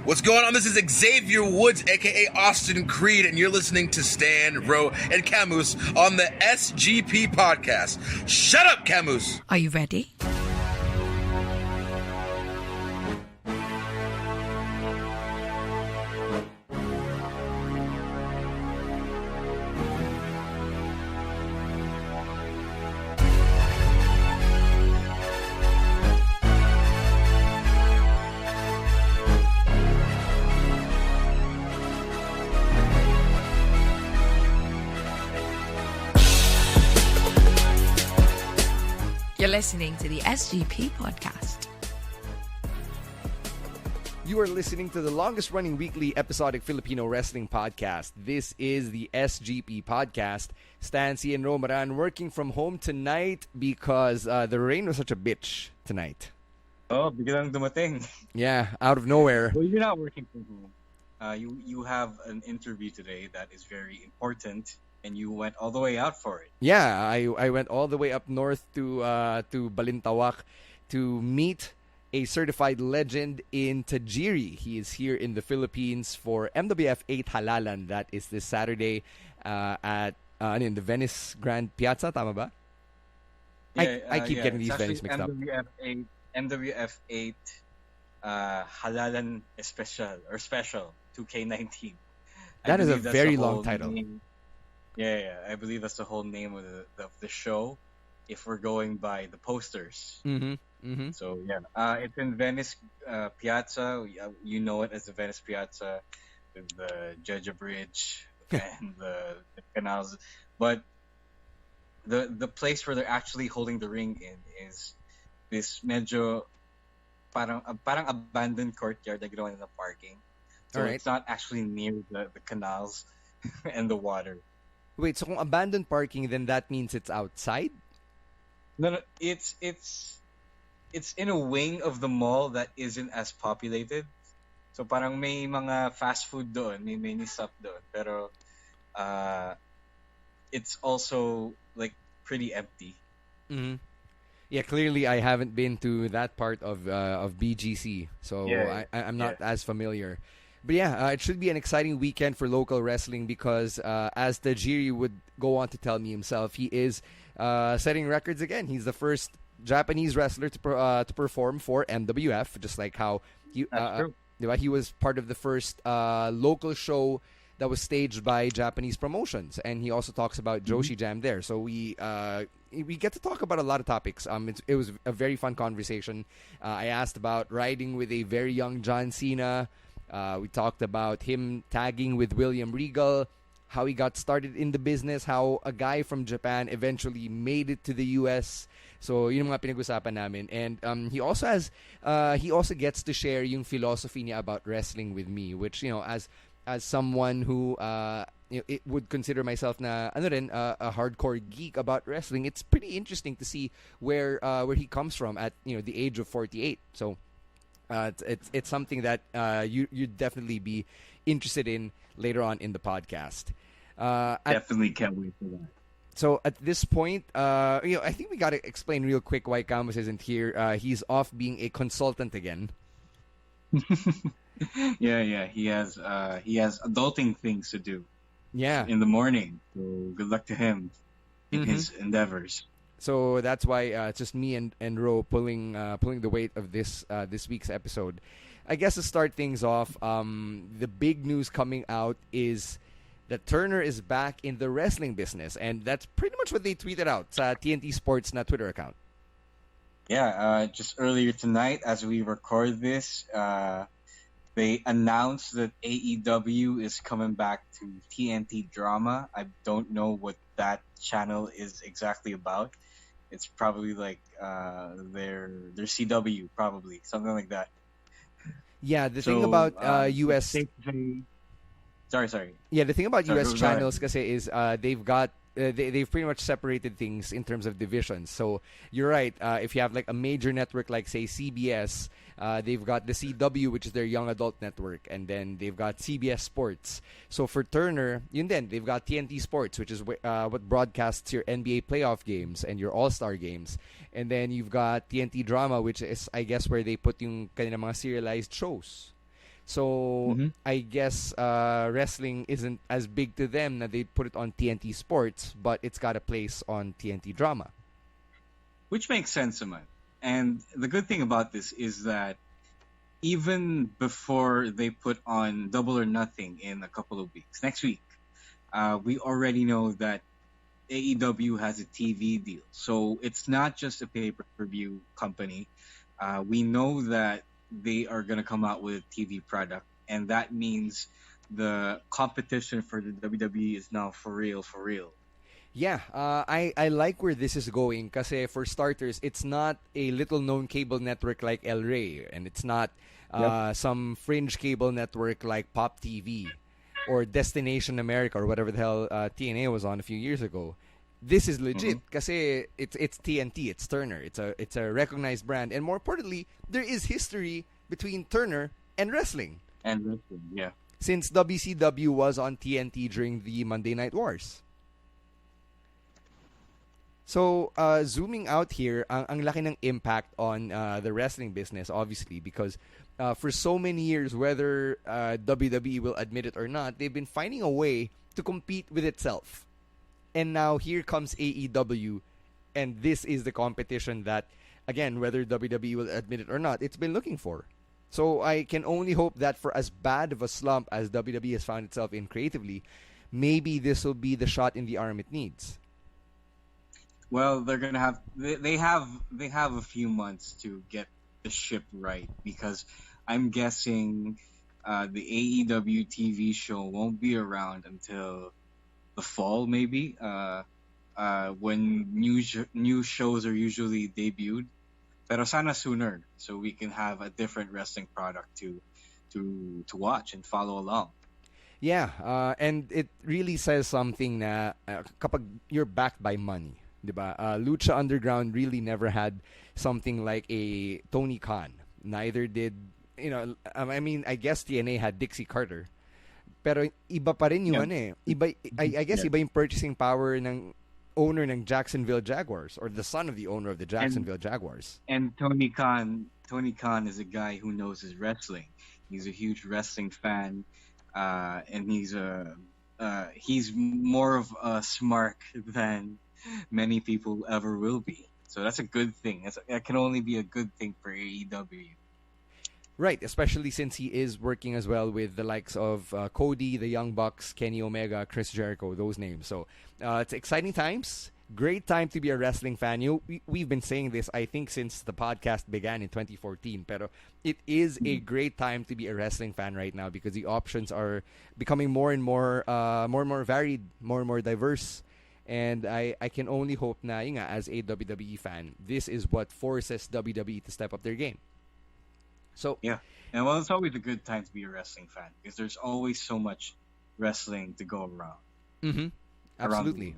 What's going on? This is Xavier Woods, aka Austin Creed, and you're listening to Stan, Ro, and Camus on the SGP podcast. Shut up, Camus! Are you ready? You're listening to the SGP podcast. You are listening to the longest-running weekly episodic Filipino wrestling podcast. This is the SGP podcast. Stancy and Romaran working from home tonight because the rain was such a bitch tonight. Oh, biglang dumating. Yeah, out of nowhere. Well, you're not working from home. You have an interview today that is very important, and you went all the way out for it. Yeah, I went all the way up north to Balintawak to meet a certified legend in Tajiri. He is here in the Philippines for MWF 8 Halalan. That is this Saturday at in the Venice Grand Piazza, tama ba? Yeah, I keep getting these it's venues mixed up. MWF 8 Halalan Special 2K19. That is a very long title. Name. Yeah, I believe that's the whole name of the show, if we're going by the posters. So yeah, it's in Venice Piazza. You know it as the Venice Piazza with the Judge Bridge and the canals. But the place where they're actually holding the ring in is this medyo parang abandoned courtyard na ginawa nila parking. So It's not actually near the canals and the water. Wait, so kung abandoned parking, then that means it's outside? No, it's in a wing of the mall that isn't as populated. So parang may mga fast food doon, may mini stop doon, pero it's also like pretty empty. Mm-hmm. Yeah, clearly I haven't been to that part of BGC, so I'm not as familiar. But yeah, it should be an exciting weekend for local wrestling because, as Tajiri would go on to tell me himself, he is setting records again. He's the first Japanese wrestler to perform for MWF, just like how he was part of the first local show that was staged by Japanese promotions, and he also talks about Joshi+Jam there. So we get to talk about a lot of topics. It was a very fun conversation. I asked about riding with a very young John Cena. We talked about him tagging with William Regal, how he got started in the business, how a guy from Japan eventually made it to the US. So yun mga pinag-usapan namin. And he also gets to share yung philosophy niya about wrestling with me, which, you know, as someone who it would consider myself na a hardcore geek about wrestling, it's pretty interesting to see where he comes from at, you know, the age of 48. So it's something that you'd definitely be interested in later on in the podcast. Definitely can't wait for that. So at this point, I think we got to explain real quick why Camus isn't here. He's off being a consultant again. Yeah. He has adulting things to do. Yeah. In the morning. So good luck to him in his endeavors. So that's why it's just me and Ro pulling the weight of this week's episode. I guess to start things off, the big news coming out is that Turner is back in the wrestling business, and that's pretty much what they tweeted out sa TNT Sports na Twitter account. Yeah, just earlier tonight, as we record this, they announced that AEW is coming back to TNT Drama. I don't know what that channel is exactly about. It's probably like their CW, probably something like that. Yeah, the thing about US. Sorry. Yeah, the thing about US channels kasi is they've got they've pretty much separated things in terms of divisions. So you're right. If you have like a major network like say CBS, they've got the CW, which is their young adult network, and then they've got CBS Sports. So for Turner, they've got TNT Sports, which is what broadcasts your NBA playoff games and your All-Star games. And then you've got TNT Drama, which is, I guess, where they put yung kanilang mga serialized shows. So I guess wrestling isn't as big to them that they put it on TNT Sports, but it's got a place on TNT Drama. Which makes sense, man. And the good thing about this is that even before they put on Double or Nothing in a couple of weeks, next week, we already know that AEW has a TV deal. So it's not just a pay-per-view company. We know that they are going to come out with a TV product, and that means the competition for the WWE is now for real, for real. Yeah, I like where this is going kasi for starters, it's not a little-known cable network like El Rey, and it's not some fringe cable network like Pop TV or Destination America or whatever the hell TNA was on a few years ago. This is legit kasi it's TNT, it's Turner, it's a recognized brand, and more importantly, there is history between Turner and wrestling. And wrestling, yeah. Since WCW was on TNT during the Monday Night Wars. So, zooming out here, ang laki ng impact on the wrestling business, obviously, because for so many years, whether WWE will admit it or not, they've been finding a way to compete with itself. And now here comes AEW, and this is the competition that, again, whether WWE will admit it or not, it's been looking for. So I can only hope that for as bad of a slump as WWE has found itself in creatively, maybe this will be the shot in the arm it needs. Well, they're gonna have they have a few months to get the ship right, because I'm guessing the AEW TV show won't be around until the fall, maybe, when new shows are usually debuted. Pero sana sooner, so we can have a different wrestling product to watch and follow along. Yeah, and it really says something na kapag you're backed by money, diba? Lucha Underground really never had something like a Tony Khan. Neither did, I mean, I guess TNA had Dixie Carter. Pero iba pa rin yung I guess iba yung purchasing power ng owner ng Jacksonville Jaguars, or the son of the owner of the Jacksonville Jaguars. And Tony Khan is a guy who knows his wrestling. He's a huge wrestling fan, and he's more of a smart than many people ever will be. So that's a good thing. That can only be a good thing for AEW. Right, especially since he is working as well with the likes of Cody, the Young Bucks, Kenny Omega, Chris Jericho, those names. So it's exciting times. Great time to be a wrestling fan. We've been saying this, I think, since the podcast began in 2014. Pero it is a great time to be a wrestling fan right now because the options are becoming more and more varied, more and more diverse. And I can only hope na, as a WWE fan, this is what forces WWE to step up their game. So yeah, and well, it's always a good time to be a wrestling fan because there's always so much wrestling to go around. Absolutely.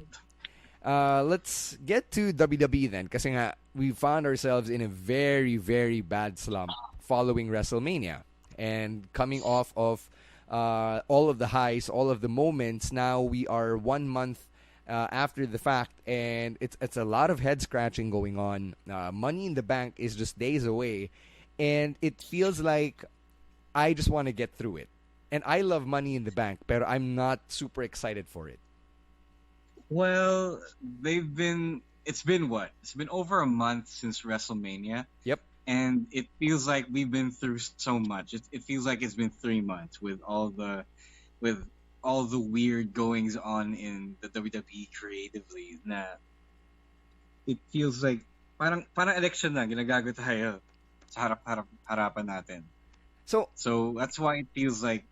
Let's get to WWE then, kasi nga we found ourselves in a very, very bad slump following WrestleMania, and coming off of all of the highs, all of the moments. Now we are 1 month after the fact, and it's a lot of head scratching going on. Money in the Bank is just days away. And it feels like I just want to get through it. And I love Money in the Bank, but I'm not super excited for it. Well, it's been what? It's been over a month since WrestleMania. Yep. And it feels like we've been through so much. It feels like it's been 3 months with all the weird goings on in the WWE creatively. Na it feels like parang election na ginagago tayo sa harapan natin. So that's why it feels like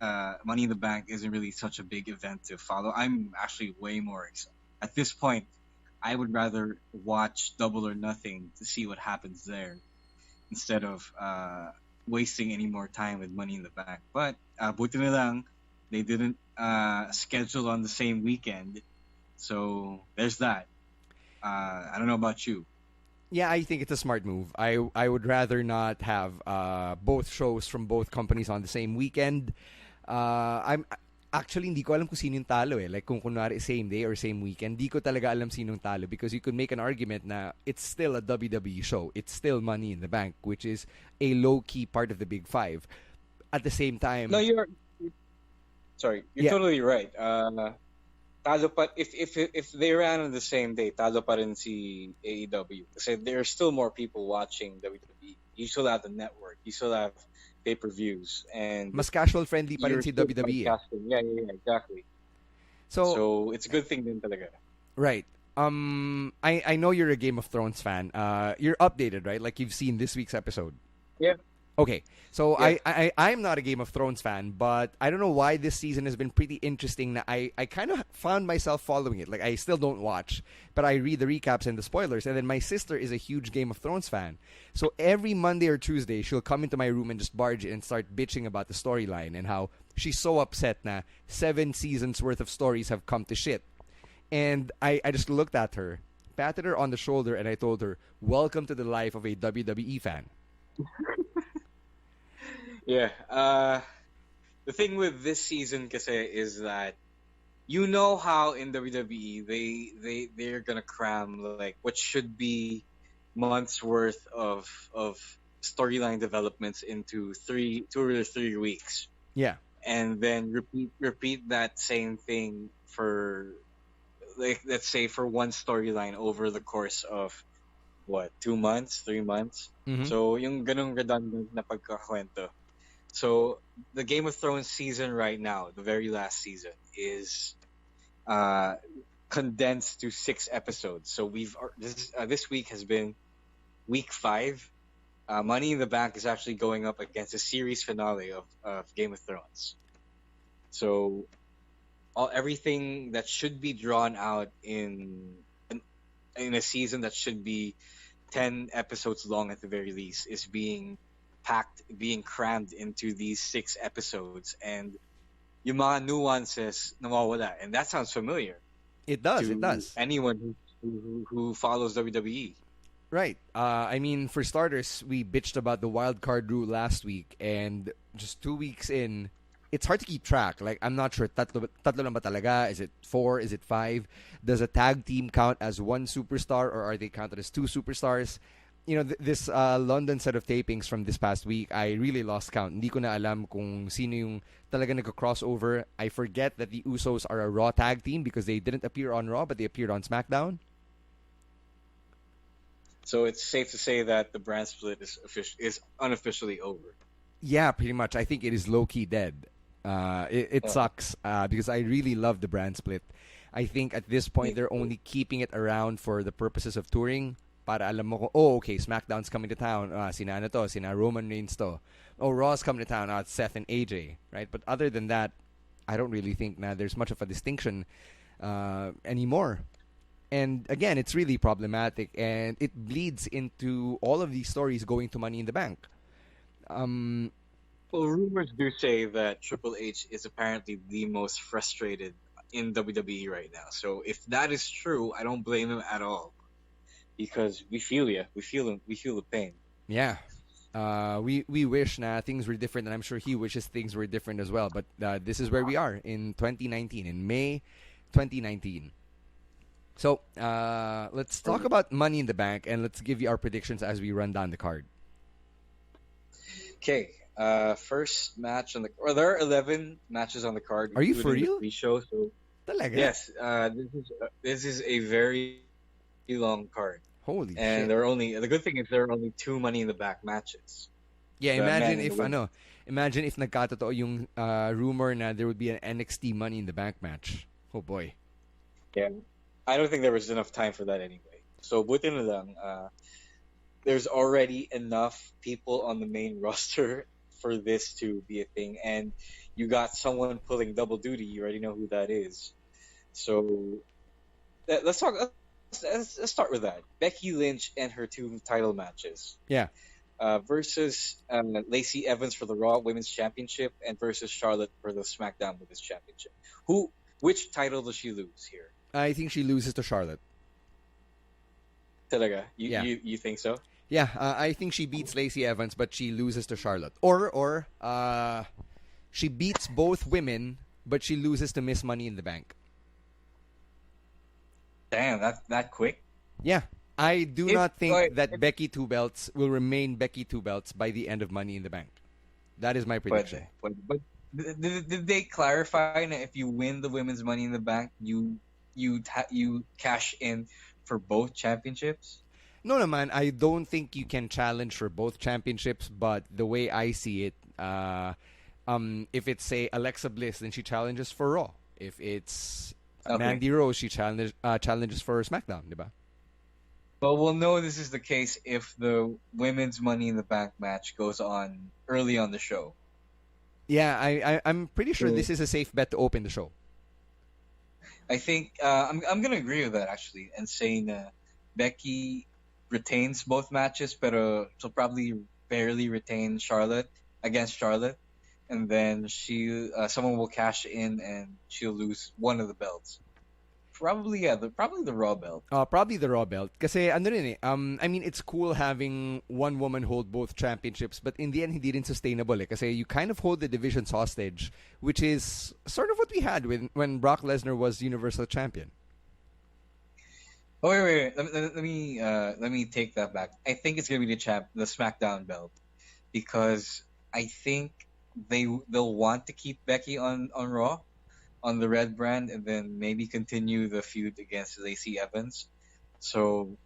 Money in the Bank isn't really such a big event to follow. I'm actually way more excited. At this point, I would rather watch Double or Nothing to see what happens there instead of wasting any more time with Money in the Bank. But buti na lang, they didn't schedule on the same weekend. So there's that. I don't know about you. Yeah, I think it's a smart move. I would rather not have both shows from both companies on the same weekend. I'm actually hindi ko alam kung sino yung talo eh. Like kung kunwari same day or same weekend, hindi ko talaga alam sinong talo because you could make an argument na it's still a WWE show. It's still Money in the Bank, which is a low-key part of the Big Five. at the same time. No, you're totally right. Talo pa, if they ran on the same day, talo pa rin si AEW. Kasi there are still more people watching WWE. You still have the network. You still have pay-per-views. And mas casual friendly pa rin si WWE. Yeah, exactly. So it's a good thing din talaga. Right. I know you're a Game of Thrones fan. You're updated, right? Like you've seen this week's episode. Yeah. Okay, so Yeah. I'm not a Game of Thrones fan, but I don't know why this season has been pretty interesting. Na I kind of found myself following it. Like I still don't watch, but I read the recaps and the spoilers. And then my sister is a huge Game of Thrones fan, so every Monday or Tuesday she'll come into my room and just barge in and start bitching about the storyline and how she's so upset na 7 seasons worth of stories have come to shit. And I just looked at her, patted her on the shoulder, and I told her, "Welcome to the life of a WWE fan." Yeah. The thing with this season kasi is that you know how in WWE they're gonna cram like what should be months worth of storyline developments into 2 or 3 weeks. Yeah. And then repeat that same thing for, like, let's say for one storyline over the course of 2 months, 3 months. Mm-hmm. So yung ganung redundant na pagkakwento. So the Game of Thrones season right now, the very last season, is condensed to 6 episodes. So this week has been week 5. Money in the Bank is actually going up against a series finale of Game of Thrones. So everything that should be drawn out in a season that should be 10 episodes long at the very least is being crammed into these 6 episodes, and yung mga nuances nawawala, and that sounds familiar. It does. Anyone who follows WWE. Right. I mean, for starters, we bitched about the wild card rule last week, and just 2 weeks in, it's hard to keep track. Like, I'm not sure, tatlo lang ba talaga? Is it 4? Is it 5? Does a tag team count as 1 superstar, or are they counted as 2 superstars? You know, this London set of tapings from this past week, I really lost count. Hindi ko na alam kung sino yung talaga nagka-crossover. I forget that the Usos are a Raw tag team because they didn't appear on Raw, but they appeared on SmackDown. So it's safe to say that the brand split is unofficially over. Yeah, pretty much. I think it is low-key dead. It sucks because I really love the brand split. I think at this point, they're only keeping it around for the purposes of touring. Para alam mo, okay, SmackDown's coming to town. Sina Roman Reigns to. Oh, Raw's coming to town. It's Seth and AJ, right? But other than that, I don't really think there's much of a distinction anymore. And again, it's really problematic, and it bleeds into all of these stories going to Money in the Bank. Well, rumors do say that Triple H is apparently the most frustrated in WWE right now. So if that is true, I don't blame him at all. Because we feel you. We feel him. We feel the pain. Yeah. We wish things were different, and I'm sure he wishes things were different as well. But this is where we are in 2019, in May 2019. So let's talk about Money in the Bank, and let's give you our predictions as we run down the card. Okay. First match on the... Or there are 11 matches on the card. Are you for real? Pre-show, so... Talaga? Yes. This is a very long card. Holy shit. And the good thing is there are only 2 Money in the Bank matches. Yeah, imagine if nagkatotoo yung rumor na there would be an NXT Money in the Bank match. Oh boy. Yeah. I don't think there was enough time for that anyway. So buti na lang, there's already enough people on the main roster for this to be a thing, and you got someone pulling double duty. You already know who that is. So let's start with that. Becky Lynch and her 2 title matches. Yeah. Versus Lacey Evans for the Raw Women's Championship, and versus Charlotte for the SmackDown Women's Championship. Which title does she lose here? I think she loses to Charlotte. Talaga? You think so? Yeah, I think she beats Lacey Evans, but she loses to Charlotte. Or she beats both women, but she loses to Miss Money in the Bank. Damn, that quick? Yeah. I do not think that Becky Two Belts will remain Becky Two Belts by the end of Money in the Bank. That is my prediction. But did they clarify that if you win the women's Money in the Bank, you cash in for both championships? No, man. I don't think you can challenge for both championships, but the way I see it, if it's, say, Alexa Bliss, then she challenges for Raw. If it's Mandy Rose, she challenges for SmackDown, diba? But we'll know this is the case if the women's Money in the Bank match goes on early on the show. Yeah, I'm pretty sure this is a safe bet to open the show. I think I'm gonna agree with that actually, and saying Becky retains both matches, but she'll probably barely retain Charlotte against Charlotte, and then someone will cash in and she'll lose one of the belts. Probably the Raw belt. Probably the Raw belt. Kasi ano rin eh, I mean, it's cool having one woman hold both championships, but in the end, hindi rin sustainable eh. Kasi you kind of hold the divisions hostage, which is sort of what we had when Brock Lesnar was Universal Champion. Oh wait. Let me take that back. I think it's gonna be the SmackDown belt, because I think they'll want to keep Becky on Raw, on the red brand, and then maybe continue the feud against Lacey Evans. So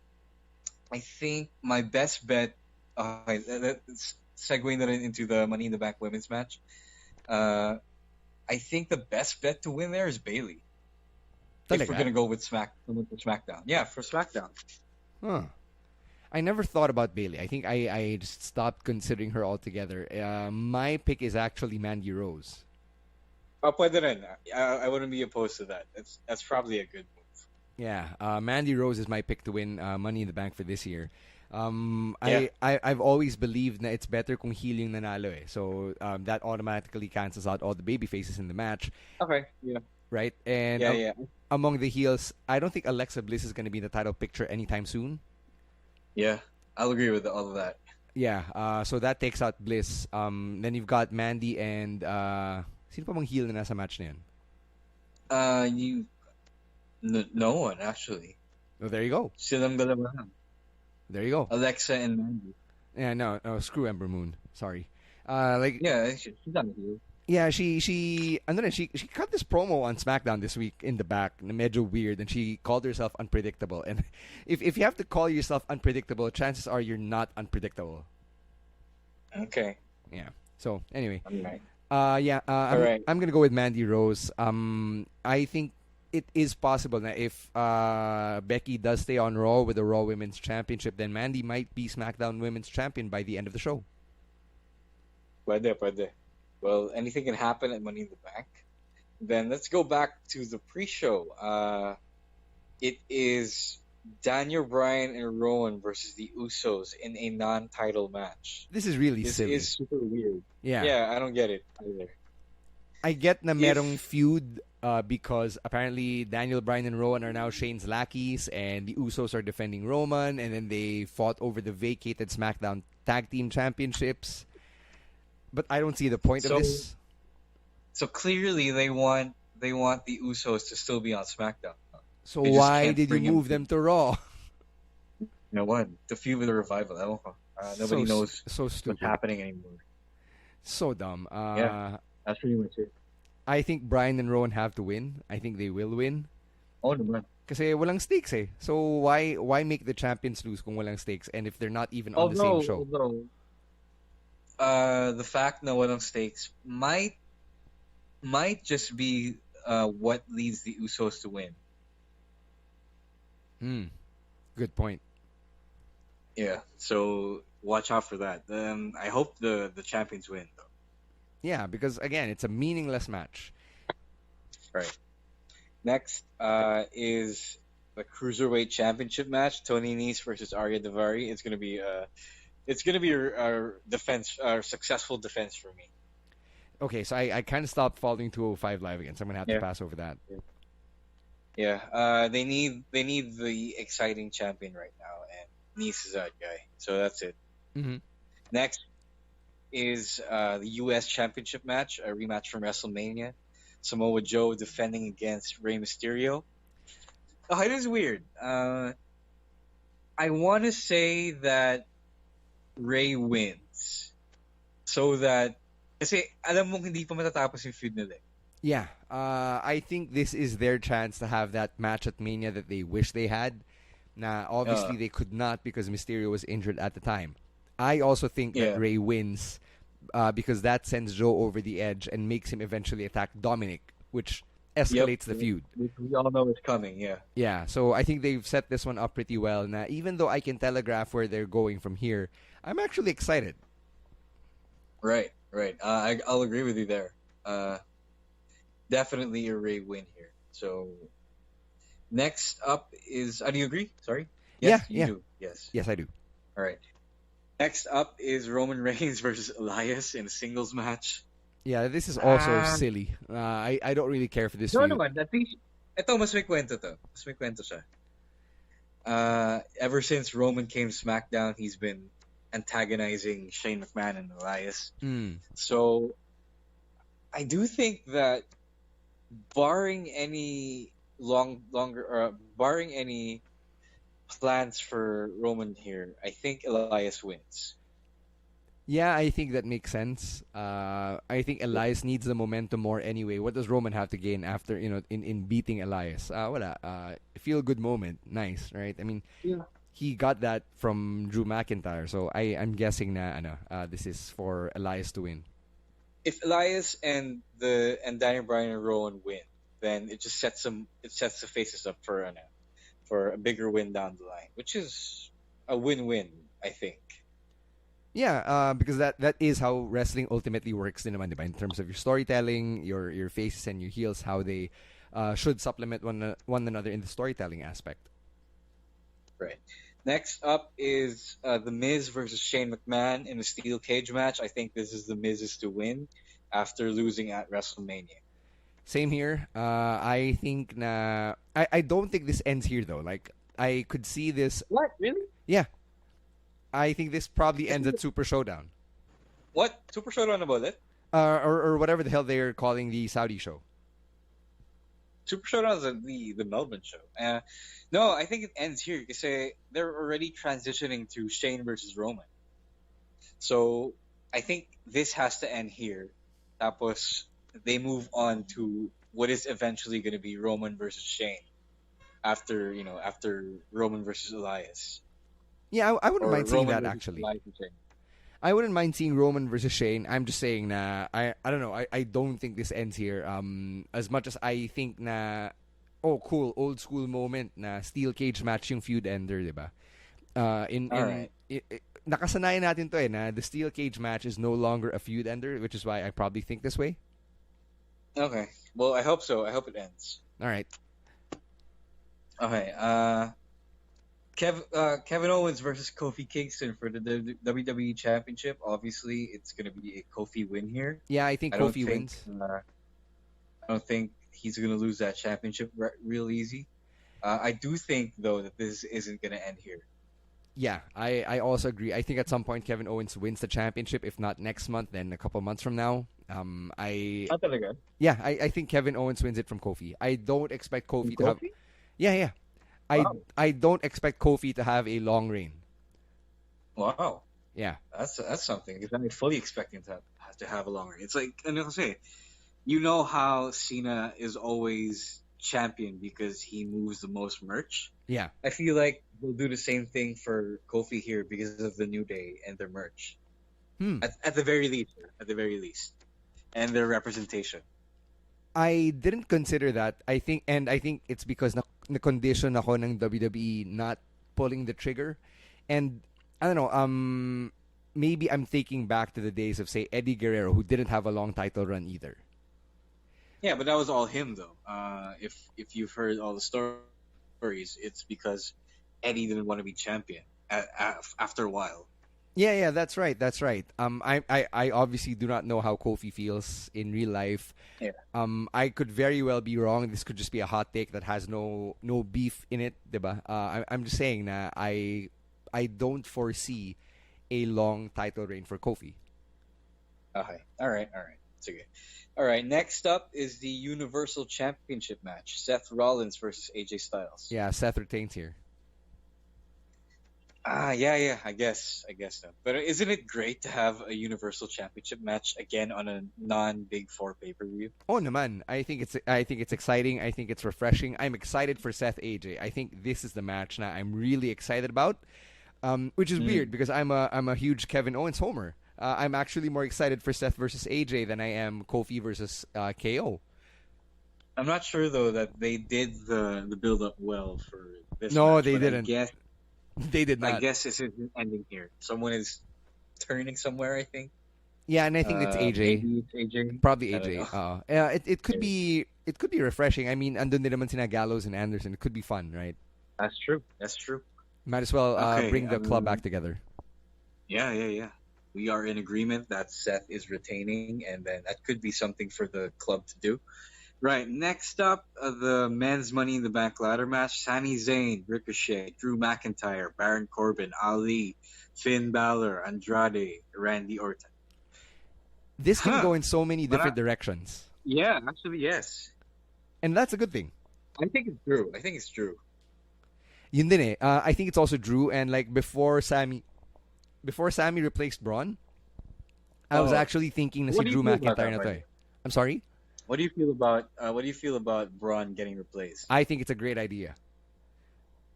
I think my best bet, let's segue that into the Money in the Bank women's match. I think the best bet to win there is Bayley. If we're gonna go with SmackDown, yeah, for SmackDown. Huh. I never thought about Bayley. I think I just stopped considering her altogether. My pick is actually Mandy Rose. Pwede rin. I wouldn't be opposed to that. That's probably a good move. Yeah, Mandy Rose is my pick to win Money in the Bank for this year. I've always believed that it's better kung heel yung nanalo eh. So that automatically cancels out all the baby faces in the match. Okay, yeah. Right? And among the heels, I don't think Alexa Bliss is going to be in the title picture anytime soon. Yeah, I'll agree with all of that. Yeah, so that takes out Bliss. Then you've got Mandy and... sino pa bang heel na nasa match na yan? No one, actually. Oh, there you go. Silang dalawa lang. There you go. Alexa and Mandy. Yeah, no, screw Ember Moon. Sorry. Yeah, she's not a heel. Yeah, she cut this promo on SmackDown this week in the back, na medyo weird, and she called herself unpredictable. And if you have to call yourself unpredictable, chances are you're not unpredictable. Okay. Yeah. So anyway. All right. I'm gonna go with Mandy Rose. I think it is possible that if Becky does stay on Raw with the Raw Women's Championship, then Mandy might be SmackDown Women's Champion by the end of the show. Pwede. Well, anything can happen at Money in the Bank. Then let's go back to the pre-show. It is Daniel Bryan and Rowan versus the Usos in a non-title match. This is really silly. This is super weird. Yeah, I don't get it either. I get na merong feud because apparently Daniel Bryan and Rowan are now Shane's lackeys, and the Usos are defending Roman, and then they fought over the vacated SmackDown Tag Team Championships. But I don't see the point of this. So clearly they want the Usos to still be on SmackDown. So why did you move them to Raw? You know what? To feud with the Revival. Nobody knows what's happening anymore. So dumb. Yeah, that's pretty much it. I think Bryan and Rowan have to win. I think they will win. Oh, naman. Kasi walang stakes eh. So why make the champions lose kung walang stakes, and if they're not even on the same show? The fact na walang stakes might just be what leads the Usos to win. Good point. Yeah, so watch out for that. I hope the champions win, though. Yeah, because again, it's a meaningless match. Right. Next is the Cruiserweight Championship match: Tony Nese versus Arya Daivari. It's gonna be a defense, successful defense for me. Okay, so I kind of stopped following 205 Live again, so I'm gonna have to pass over that. Yeah. They need the exciting champion right now, and Nese is that guy. So that's it. Mm-hmm. Next is the U.S. Championship match, a rematch from WrestleMania. Samoa Joe defending against Rey Mysterio. Oh, it is weird. I want to say that Rey wins, so that Kasi alam mong hindi pa matatapos yung feud nila. Yeah, I think this is their chance to have that match at Mania that they wish they had. Now, obviously, they could not because Mysterio was injured at the time. I also think that Ray wins because that sends Joe over the edge and makes him eventually attack Dominic, which escalates the feud. Which we all know is coming, yeah. Yeah, so I think they've set this one up pretty well. Now, even though I can telegraph where they're going from here, I'm actually excited. Right. I'll agree with you there. Definitely a Ray win here. So, next up is... do you agree? Sorry? Yes, yeah. do. Yes. Yes, I do. All right. Next up is Roman Reigns versus Elias in a singles match. Yeah, this is also silly. I don't really care for this feud. No naman. At least, ito, mas may kwento to. Mas may kwento siya. Ever since Roman came SmackDown, he's been antagonizing Shane McMahon and Elias. So, I do think that barring any barring any plans for Roman here, I think Elias wins. Yeah, I think that makes sense. I think Elias needs the momentum more anyway. What does Roman have to gain after, in beating Elias? Wala. Feel good moment. Nice, right? I mean, he got that from Drew McIntyre. So I'm guessing this is for Elias to win. If Elias and Daniel Bryan and Rowan win, then it just sets the faces up for a bigger win down the line, which is a win-win, I think. Yeah, because that is how wrestling ultimately works din naman, diba? In terms of your storytelling, your faces and your heels, how they should supplement one another in the storytelling aspect. Right. Next up is The Miz versus Shane McMahon in a steel cage match. I think this is The Miz's to win after losing at WrestleMania. Same here. I think I don't think this ends here though. Like I could see this. What? Really? Yeah. I think this probably ends at Super Showdown. What? Super Showdown about it? Or whatever the hell they're calling the Saudi show. Super Showdown is the Melbourne show. No, I think it ends here because they're already transitioning to Shane versus Roman. So I think this has to end here. Tapos they move on to what is eventually going to be Roman versus Shane after Roman versus Elias. Yeah, I wouldn't mind seeing that actually. Elias. I wouldn't mind seeing Roman versus Shane. I'm just saying I don't know. I don't think this ends here. As much as I think cool, old school moment na steel cage match yung feud ender, diba? Nakasanayan natin to na the steel cage match is no longer a feud ender, which is why I probably think this way. Okay. Well, I hope so. I hope it ends. All right. Okay. Kevin Owens versus Kofi Kingston for the WWE Championship. Obviously, it's going to be a Kofi win here. Yeah, I think Kofi wins. I don't think he's going to lose that championship real easy. I do think, though, that this isn't going to end here. Yeah, I also agree. I think at some point Kevin Owens wins the championship. If not next month, then a couple months from now. I think Kevin Owens wins it from Kofi. I don't expect Kofi to have... Yeah. Wow. I don't expect Kofi to have a long reign. Wow. Yeah. That's something. Because I'm fully expecting to have a long reign. It's like, and I'll say, you know how Cena is always champion because he moves the most merch? Yeah. I feel like they'll do the same thing for Kofi here because of the New Day and their merch. At the very least. And their representation. I didn't consider that. I think it's because na-condition ako ng WWE not pulling the trigger. And I don't know, maybe I'm thinking back to the days of, say, Eddie Guerrero, who didn't have a long title run either. Yeah, but that was all him, though. If you've heard all the stories, it's because Eddie didn't want to be champion after a while. Yeah, that's right. I obviously do not know how Kofi feels in real life. Yeah. I could very well be wrong. This could just be a hot take that has no beef in it, diba? I'm just saying na I don't foresee a long title reign for Kofi. Okay. All right. It's okay. All right. Next up is the Universal Championship match: Seth Rollins versus AJ Styles. Yeah, Seth retains here. Yeah. I guess so. But isn't it great to have a Universal Championship match again on a non-Big Four pay-per-view? Oh naman, I think it's exciting. I think it's refreshing. I'm excited for Seth AJ. I think this is the match now I'm really excited about. Which is weird because I'm a huge Kevin Owens homer. I'm actually more excited for Seth versus AJ than I am Kofi versus KO. I'm not sure though that they did the build up well for this No, match. they But didn't. They did I not. guess this isn't ending here. Someone is turning somewhere, I think. Yeah, and I think it's AJ. Maybe it's AJ. Probably I don't AJ. know. It could be refreshing. I mean, andun din naman sina Gallows and Anderson. It could be fun, right? That's true. That's true. Might as well Okay, bring the club back together. Yeah. We are in agreement that Seth is retaining, and then that could be something for the club to do. Right, next up, the men's Money in the Bank ladder match. Sami Zayn, Ricochet, Drew McIntyre, Baron Corbin, Ali, Finn Balor, Andrade, Randy Orton. This can go in so many different directions. Yeah, actually, yes. And that's a good thing. I think it's Drew. Yun din eh. I think it's also Drew, and like before Sammy replaced Braun, I was actually thinking na si What do you Drew feel about McIntyre that, na to by eh. I'm sorry? What do you feel about Braun getting replaced? I think it's a great idea.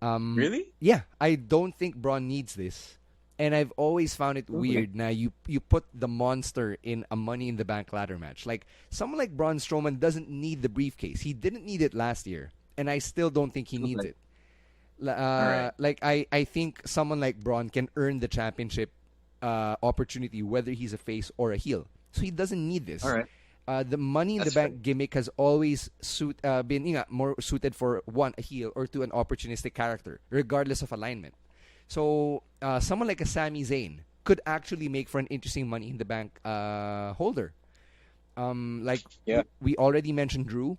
Really? Yeah, I don't think Braun needs this. And I've always found it weird na you put the monster in a Money in the Bank ladder match. Like someone like Braun Strowman doesn't need the briefcase. He didn't need it last year, and I still don't think he needs it. Like I think someone like Braun can earn the championship opportunity whether he's a face or a heel. So he doesn't need this. All right. The Money in the Bank gimmick has always been more suited for one, a heel, or two, an opportunistic character, regardless of alignment. So someone like a Sami Zayn could actually make for an interesting Money in the Bank holder. We already mentioned Drew.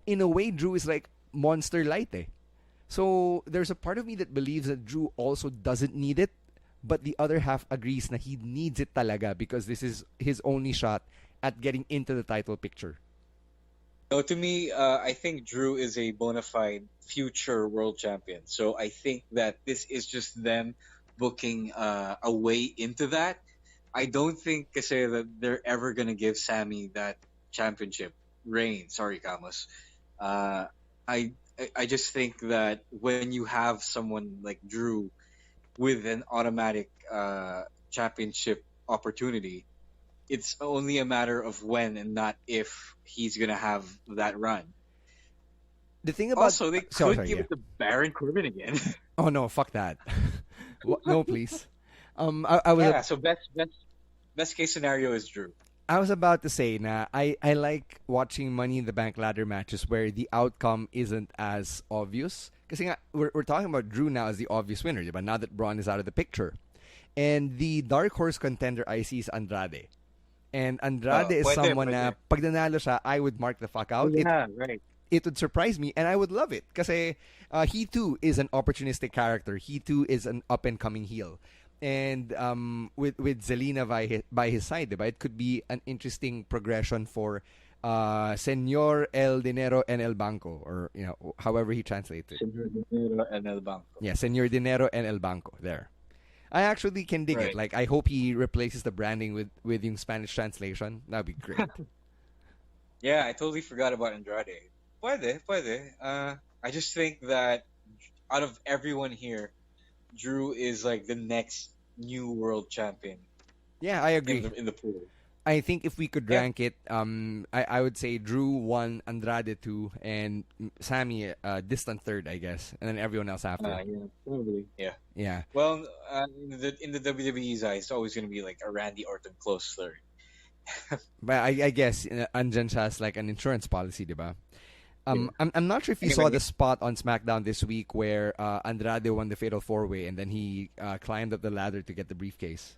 In a way, Drew is like Monster Light eh. So there's a part of me that believes that Drew also doesn't need it, but the other half agrees that he needs it talaga because this is his only shot at getting into the title picture. No, to me, I think Drew is a bona fide future world champion. So I think that this is just them booking a way into that. I don't think kasi that they're ever gonna give Sammy that championship reign. Sorry, Camus. I just think that when you have someone like Drew with an automatic championship opportunity, it's only a matter of when and not if he's gonna have that run. The thing about Also, they could give it to Baron Corbin again. Oh no, fuck that. No, please. I was So best case scenario is Drew. I was about to say na I like watching Money in the Bank ladder matches where the outcome isn't as obvious. Kasi nga, we're talking about Drew now as the obvious winner, diba? Now that Braun is out of the picture. And the dark horse contender I see is Andrade. And Andrade is someone na pag nanalo siya, I would mark the fuck out. Right. It would surprise me and I would love it. Kasi he too is an opportunistic character. He too is an up-and-coming heel. And with Zelina by his side, diba? It could be an interesting progression for Señor El Dinero en el Banco, or however he translates it. Señor Dinero en el Banco. Yeah, Señor Dinero en el Banco. There. I actually can dig it. Like I hope he replaces the branding with yung Spanish translation. That'd be great. Yeah, I totally forgot about Andrade. Puede. I just think that out of everyone here, Drew is like the next new world champion. Yeah, I agree. In the pool. I think if we could rank it, I would say Drew 1, Andrade 2, and Sammy distant third, I guess, and then everyone else after. Yeah, probably. Yeah. Well, in the WWE's eyes, it's always going to be like a Randy Orton close third. But I guess andyan siya as like an insurance policy, diba? I'm not sure if you saw the spot on SmackDown this week where Andrade won the Fatal 4-Way and then he climbed up the ladder to get the briefcase.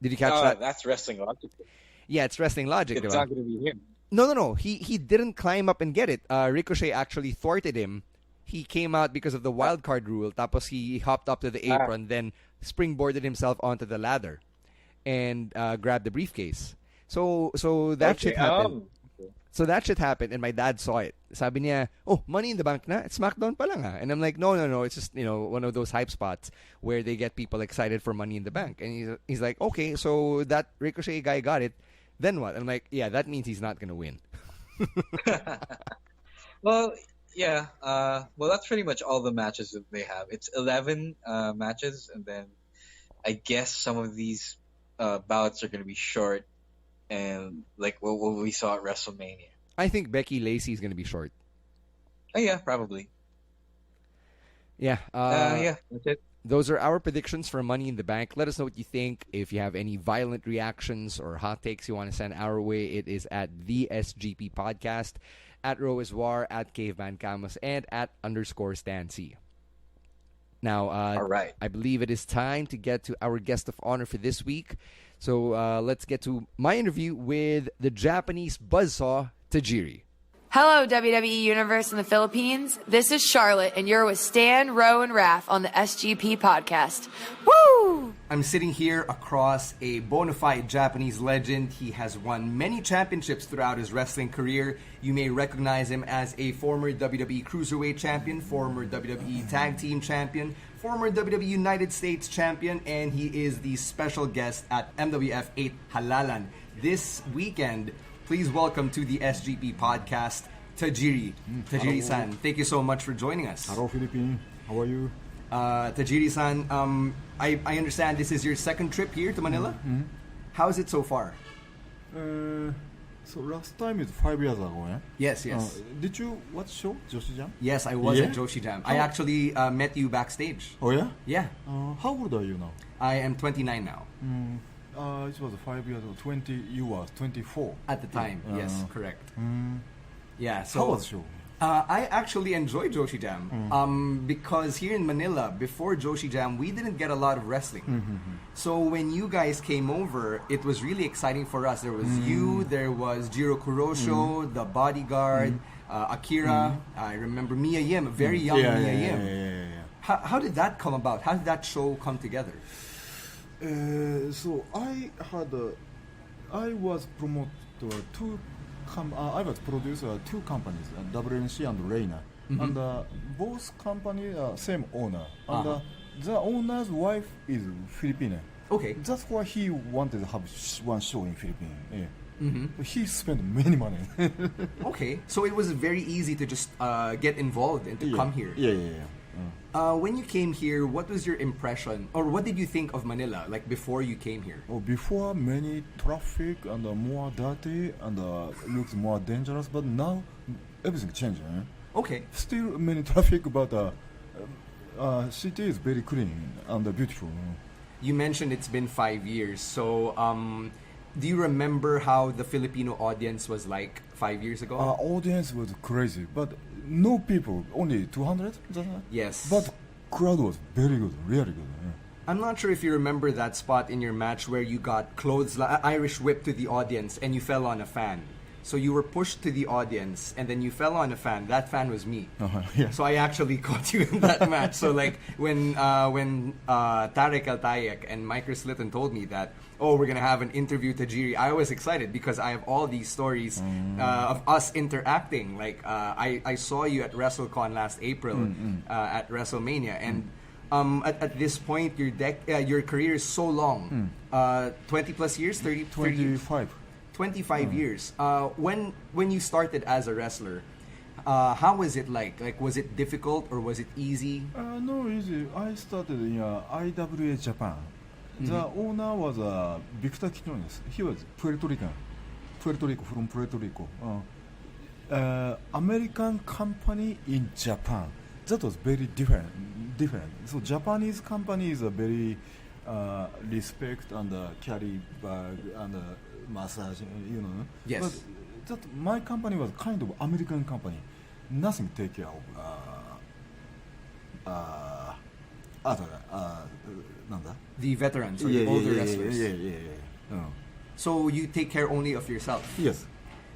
Did you catch that? That's wrestling logic. Yeah, it's wrestling logic. It's not going to be him. No. He didn't climb up and get it. Ricochet actually thwarted him. He came out because of the wild card rule. Tapos he hopped up to the apron, then springboarded himself onto the ladder and grabbed the briefcase. So that shit happened. So that shit happened, and my dad saw it. Sabi niya, oh, Money in the Bank na? It's SmackDown pa lang ah. And I'm like, no. It's just, one of those hype spots where they get people excited for Money in the Bank. And he's like, okay, so that Ricochet guy got it. Then what? I'm like, yeah, that means he's not going to win. Well, yeah. Well, that's pretty much all the matches that they have. It's 11 matches, and then I guess some of these bouts are going to be short, and like what we saw at WrestleMania. I think Becky Lacey is going to be short. Oh yeah, probably. Yeah. Yeah, that's it. Those are our predictions for Money in the Bank. Let us know what you think. If you have any violent reactions or hot takes you want to send our way, it is at the SGP Podcast, at Roiswar, at Caveman Camus, and at _Stancy. Now, all right. I believe it is time to get to our guest of honor for this week. So let's get to my interview with the Japanese Buzzsaw, Tajiri. Hello, WWE Universe in the Philippines. This is Charlotte, and you're with Stan, Ro, and Raph on the SGP Podcast. Woo! I'm sitting here across a bona fide Japanese legend. He has won many championships throughout his wrestling career. You may recognize him as a former WWE Cruiserweight Champion, former WWE Tag Team Champion, former WWE United States Champion, and he is the special guest at MWF 8 Halalan. This weekend, please welcome to the SGP Podcast, Tajiri. Tajiri-san, thank you so much for joining us. Hello, Philippines. How are you? Tajiri-san, I understand this is your second trip here to Manila. Mm-hmm. How is it so far? So last time is 5 years ago, yeah? Yes. Did you watch show, Joshi+Jam? Yes, I was Yeah? at Joshi+Jam. I actually met you backstage. Oh, yeah? Yeah. How old are you now? I am 29 now. It was 5 years ago. 20, you were 24. At the time, yes, correct. Yeah, so... How was show? I actually enjoyed Joshi+Jam because here in Manila, before Joshi+Jam, we didn't get a lot of wrestling. So when you guys came over, it was really exciting for us. There was you, there was Jiro Kurosho, the Bodyguard, Akira. I remember Mia Yim, a very young Mia Yim. Yeah. How did that come about? How did that show come together? So I was promoted to I was producer two companies, WNC and Reina, and both companies are same owner, and the owner's wife is Filipino. Okay. That's why he wanted to have one show in Philippines. Yeah. He spent many money. Okay, so it was very easy to just get involved and to come here. Yeah. When you came here, what was your impression, or what did you think of Manila, like before you came here? Before, many traffic and more dirty and looks more dangerous, but now everything changed. Okay. Still many traffic, but city is very clean and beautiful. You mentioned it's been 5 years, so do you remember how the Filipino audience was like 5 years ago? Audience was crazy, but no people, only 200? Yes. But crowd was very good, really good. I'm not sure if you remember that spot in your match where you got Irish whip to the audience and you fell on a fan. So you were pushed to the audience and then you fell on a fan. That fan was me. Yeah. So I actually caught you in that match. So like when Tarek Altayek and Mike Slitton told me that, oh, we're gonna have an interview Tajiri, I was excited because I have all these stories of us interacting. Like I saw you at WrestleCon last April at WrestleMania, and at this point your career is so long, 20 plus years, 25. 25 years. When you started as a wrestler, how was it like? Like, was it difficult or was it easy? No, easy. I started in IWA Japan. The owner was Victor Quinones. He was Puerto Rico, from Puerto Rico. American company in Japan. That was very different. So Japanese company is a very respect and carry bag and massage, Yes. But my company was kind of American company. Nothing take care of The veterans or the older wrestlers. Yeah. So you take care only of yourself. Yes.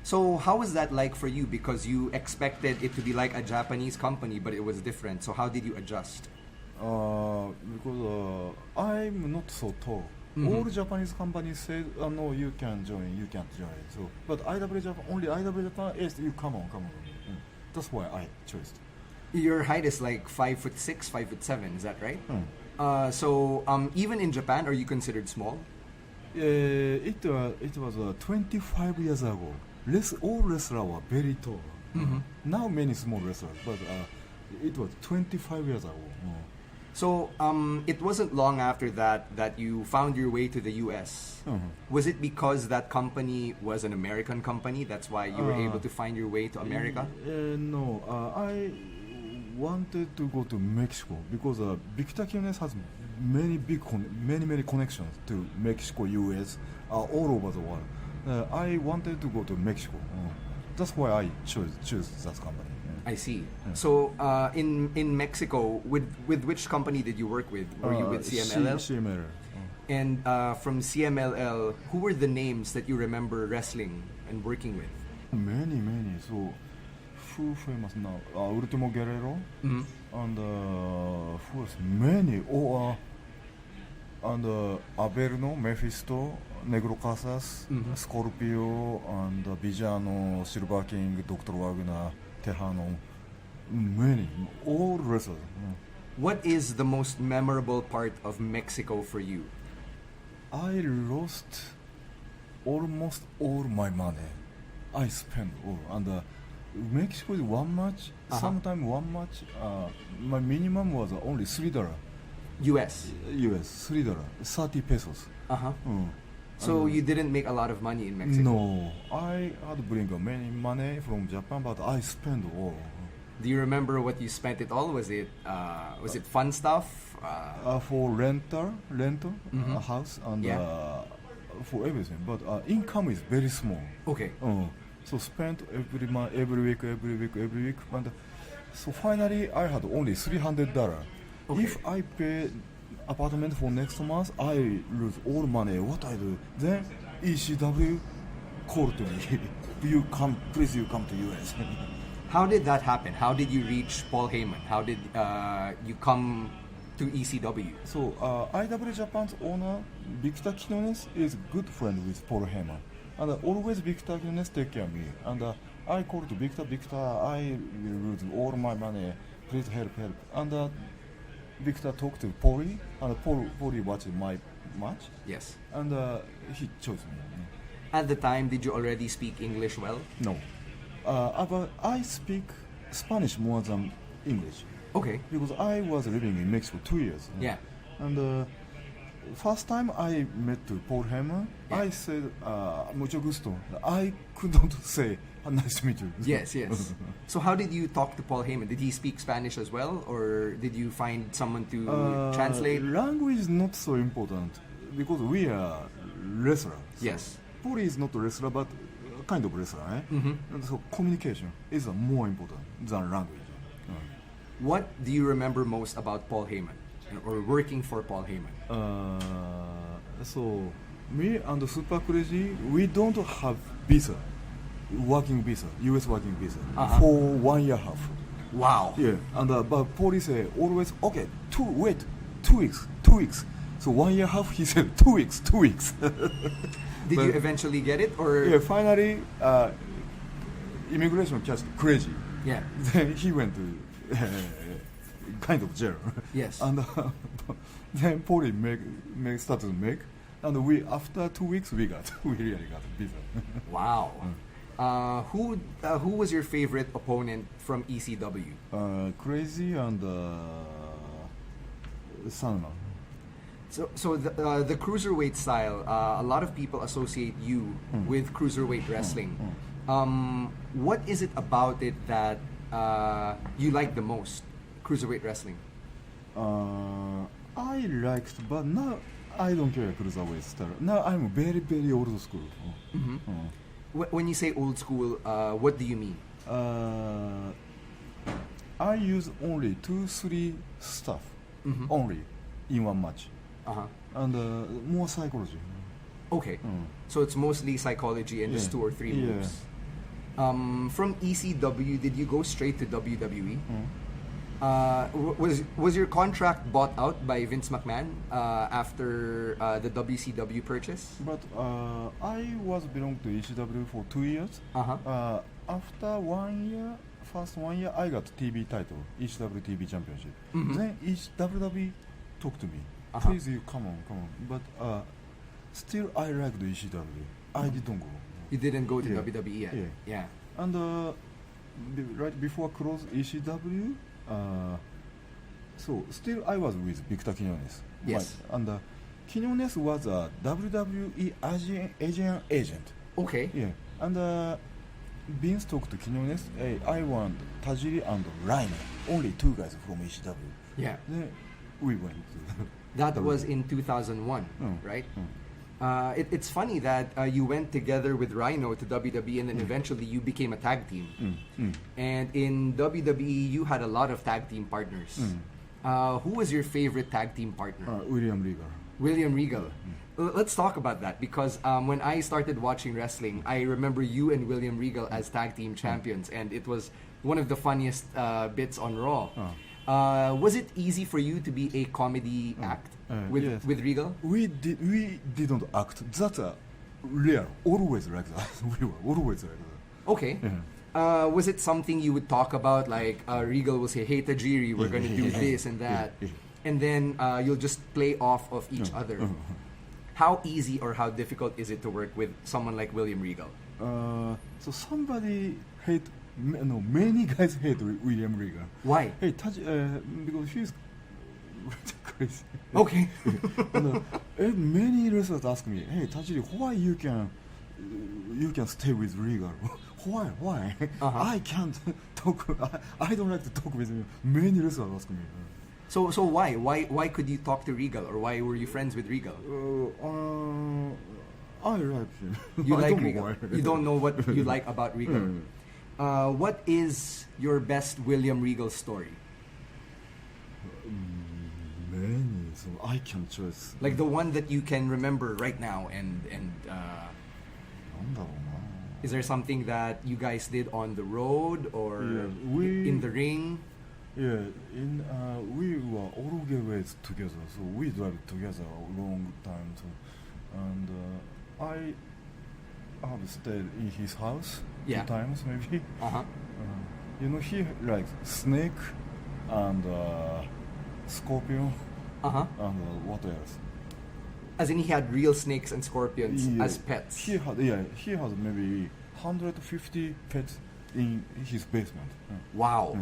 So how was that like for you? Because you expected it to be like a Japanese company, but it was different. So how did you adjust? Because I'm not so tall. All Japanese companies said, no, you can join, you can't join. So, but IW Japan, only IW Japan, yes, you come on. That's why I chose. Your height is like 5'6", 5'7", is that right? So even in Japan, are you considered small? It was 25 years ago. All wrestlers were very tall. Now many small wrestlers, but it was 25 years ago. So it wasn't long after that you found your way to the U.S. Was it because that company was an American company? That's why you were able to find your way to America? No, I wanted to go to Mexico because Victor Quiñones has many connections to Mexico, U.S., all over the world. I wanted to go to Mexico. That's why I choose that company. I see. So in Mexico, with which company did you work with? Were you with CMLL? CMLL. And from CMLL, who were the names that you remember wrestling and working with? Many. So who famous now? Ultimo Guerrero and who else? Many. And Averno, Mephisto, Negro Casas, Scorpio, and Villano, Silver King, Dr. Wagner, Tejano, many, all wrestlers. What is the most memorable part of Mexico for you? I lost almost all my money. I spent all. And Mexico is one match, sometimes one match. My minimum was only $3. US, $3, 30 pesos. So you didn't make a lot of money in Mexico? No, I had to bring many money from Japan, but I spent all. Do you remember what you spent it all? Was it fun stuff? For rental, a house, and for everything. But income is very small. Okay. So spent every month, every week. And so finally, I had only $300. Okay. If I pay apartment for next month, I lose all money. What I do? Then ECW called to me. Please you come to US. How did that happen? How did you reach Paul Heyman? How did you come to ECW? So IW Japan's owner, Victor Quiñones, is good friend with Paul Heyman. And always Victor Quiñones take care of me. And I called to Victor, I will lose all my money. Please help. And Victor talked to Paulie, and Paulie watched my match. Yes. And he chose me. At the time, did you already speak English well? No. But I speak Spanish more than English. Okay. Because I was living in Mexico 2 years. Yeah. And first time I met to Paul Heyman, I said, mucho gusto. I couldn't say, nice to meet you. Yes. So how did you talk to Paul Heyman? Did he speak Spanish as well? Or did you find someone to translate? Language is not so important because we are wrestlers. Yes. Paul is not a wrestler, but kind of wrestler. And so communication is more important than language. What do you remember most about Paul Heyman? Or working for Paul Heyman? So me and Super Crazy, we don't have visa, working visa, US working visa for 1 year half. Wow. Yeah, and but Paul say always okay. 2 weeks. So 1 year half, he said 2 weeks. Did you eventually get it, or? Yeah, finally, immigration catch Crazy. Yeah. Then he went to kind of jail. Yes. And then Paulie started to make, and we after 2 weeks we really got visa. Wow. Who was your favorite opponent from ECW? Crazy and Sandman. So the cruiserweight style, a lot of people associate you with cruiserweight wrestling. What is it about it that you like the most, cruiserweight wrestling? I liked, but now I don't care cruiserweight style. Now I'm very old school. When you say old school, what do you mean? I use only 2-3 stuff only in one match. And more psychology. Okay. So it's mostly psychology and just 2 or 3 moves. From ECW, did you go straight to WWE? Was your contract bought out by Vince McMahon after the WCW purchase? But I was belong to ECW for 2 years. After 1 year, first 1 year, I got TV title, ECW TV Championship. Then WWE talked to me. Please, you come on. But still, I like the ECW. I didn't go. You didn't go to WWE yet? Yeah. And right before close ECW, so still I was with Victor Quinones. Yes. And Quinones was a WWE Asian agent. Okay. Yeah. And Vince talked to Quinones, hey, I want Tajiri and Rhino, only 2 guys from ECW. Yeah. Then we went to that was in 2001, right? It's funny that you went together with Rhino to WWE and then eventually you became a tag team. And in WWE, you had a lot of tag team partners. Who was your favorite tag team partner? William Regal. William Regal. Let's talk about that because when I started watching wrestling, I remember you and William Regal as tag team champions, and it was one of the funniest bits on Raw. Was it easy for you to be a comedy act with Regal? We didn't act. That's rare. Always like that. We were always like that. Okay. Was it something you would talk about, like Regal will say, "Hey Tajiri, we're going to do this and that," and then you'll just play off of each other? How easy or how difficult is it to work with someone like William Regal? So somebody hate. No, many guys hate William Regal. Why? Hey, because he's crazy. Okay. And many wrestlers ask me, "Hey, Tajiri, why you can stay with Regal? Why? I can't talk. I don't like to talk with him." Many wrestlers ask me. So why? Why could you talk to Regal, or why were you friends with Regal? I like him. You like Regal. You don't know what you like about Regal. What is your best William Regal story? Many, so I can choose. Like the one that you can remember right now, and is there something that you guys did on the road or in the ring? Yeah, we were always together, so we drive together a long time. So, and I have stayed in his house 2 times maybe. He likes snake and scorpion and what else? As in, he had real snakes and scorpions as pets. He has maybe 150 pets in his basement. Wow.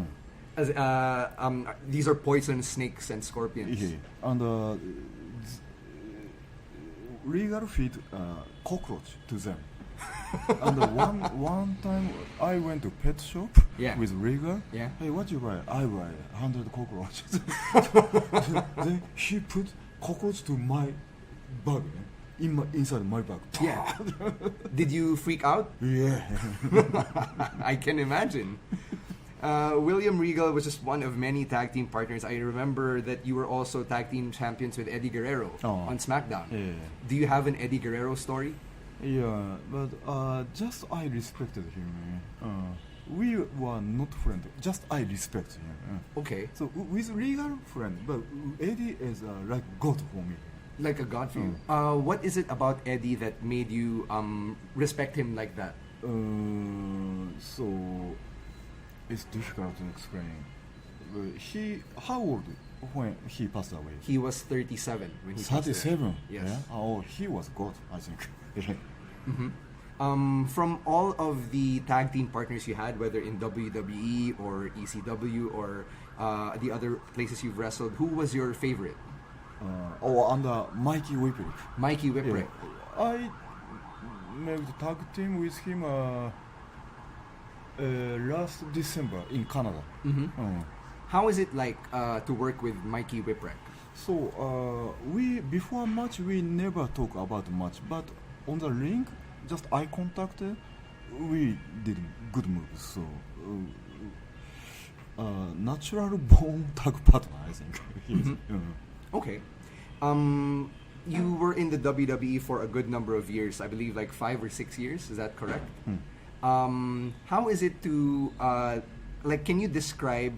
As these are poisonous snakes and scorpions. And Regal feed cockroach to them. And one time I went to pet shop with Regal. Hey, what you buy? I buy 100 cockroaches. Then he put cockroach to my bag, inside my bag. Yeah. Did you freak out? Yeah. I can imagine. William Regal was just one of many tag team partners. I remember that you were also tag team champions with Eddie Guerrero on SmackDown. Yeah. Do you have an Eddie Guerrero story? Yeah, but just I respected him. We were not friends. Just I respect him. Okay. So with Regal friend, but Eddie is like God for me. Like a god for you. What is it about Eddie that made you respect him like that? So it's difficult to explain. How old when he passed away? He was 37 when he passed away. 37. Yes. Yeah? Oh, he was God, I think. From all of the tag team partners you had, whether in WWE or ECW or the other places you've wrestled, who was your favorite? Under Mikey Whipwreck. Mikey Whipwreck. Yeah. I made the tag team with him last December in Canada. How is it like to work with Mikey Whipwreck? So before match we never talk about match, but on the ring, just eye contact, we did good moves. So natural born tag partner, I think. Okay. You were in the WWE for a good number of years, I believe like 5 or 6 years, is that correct? How is it to, can you describe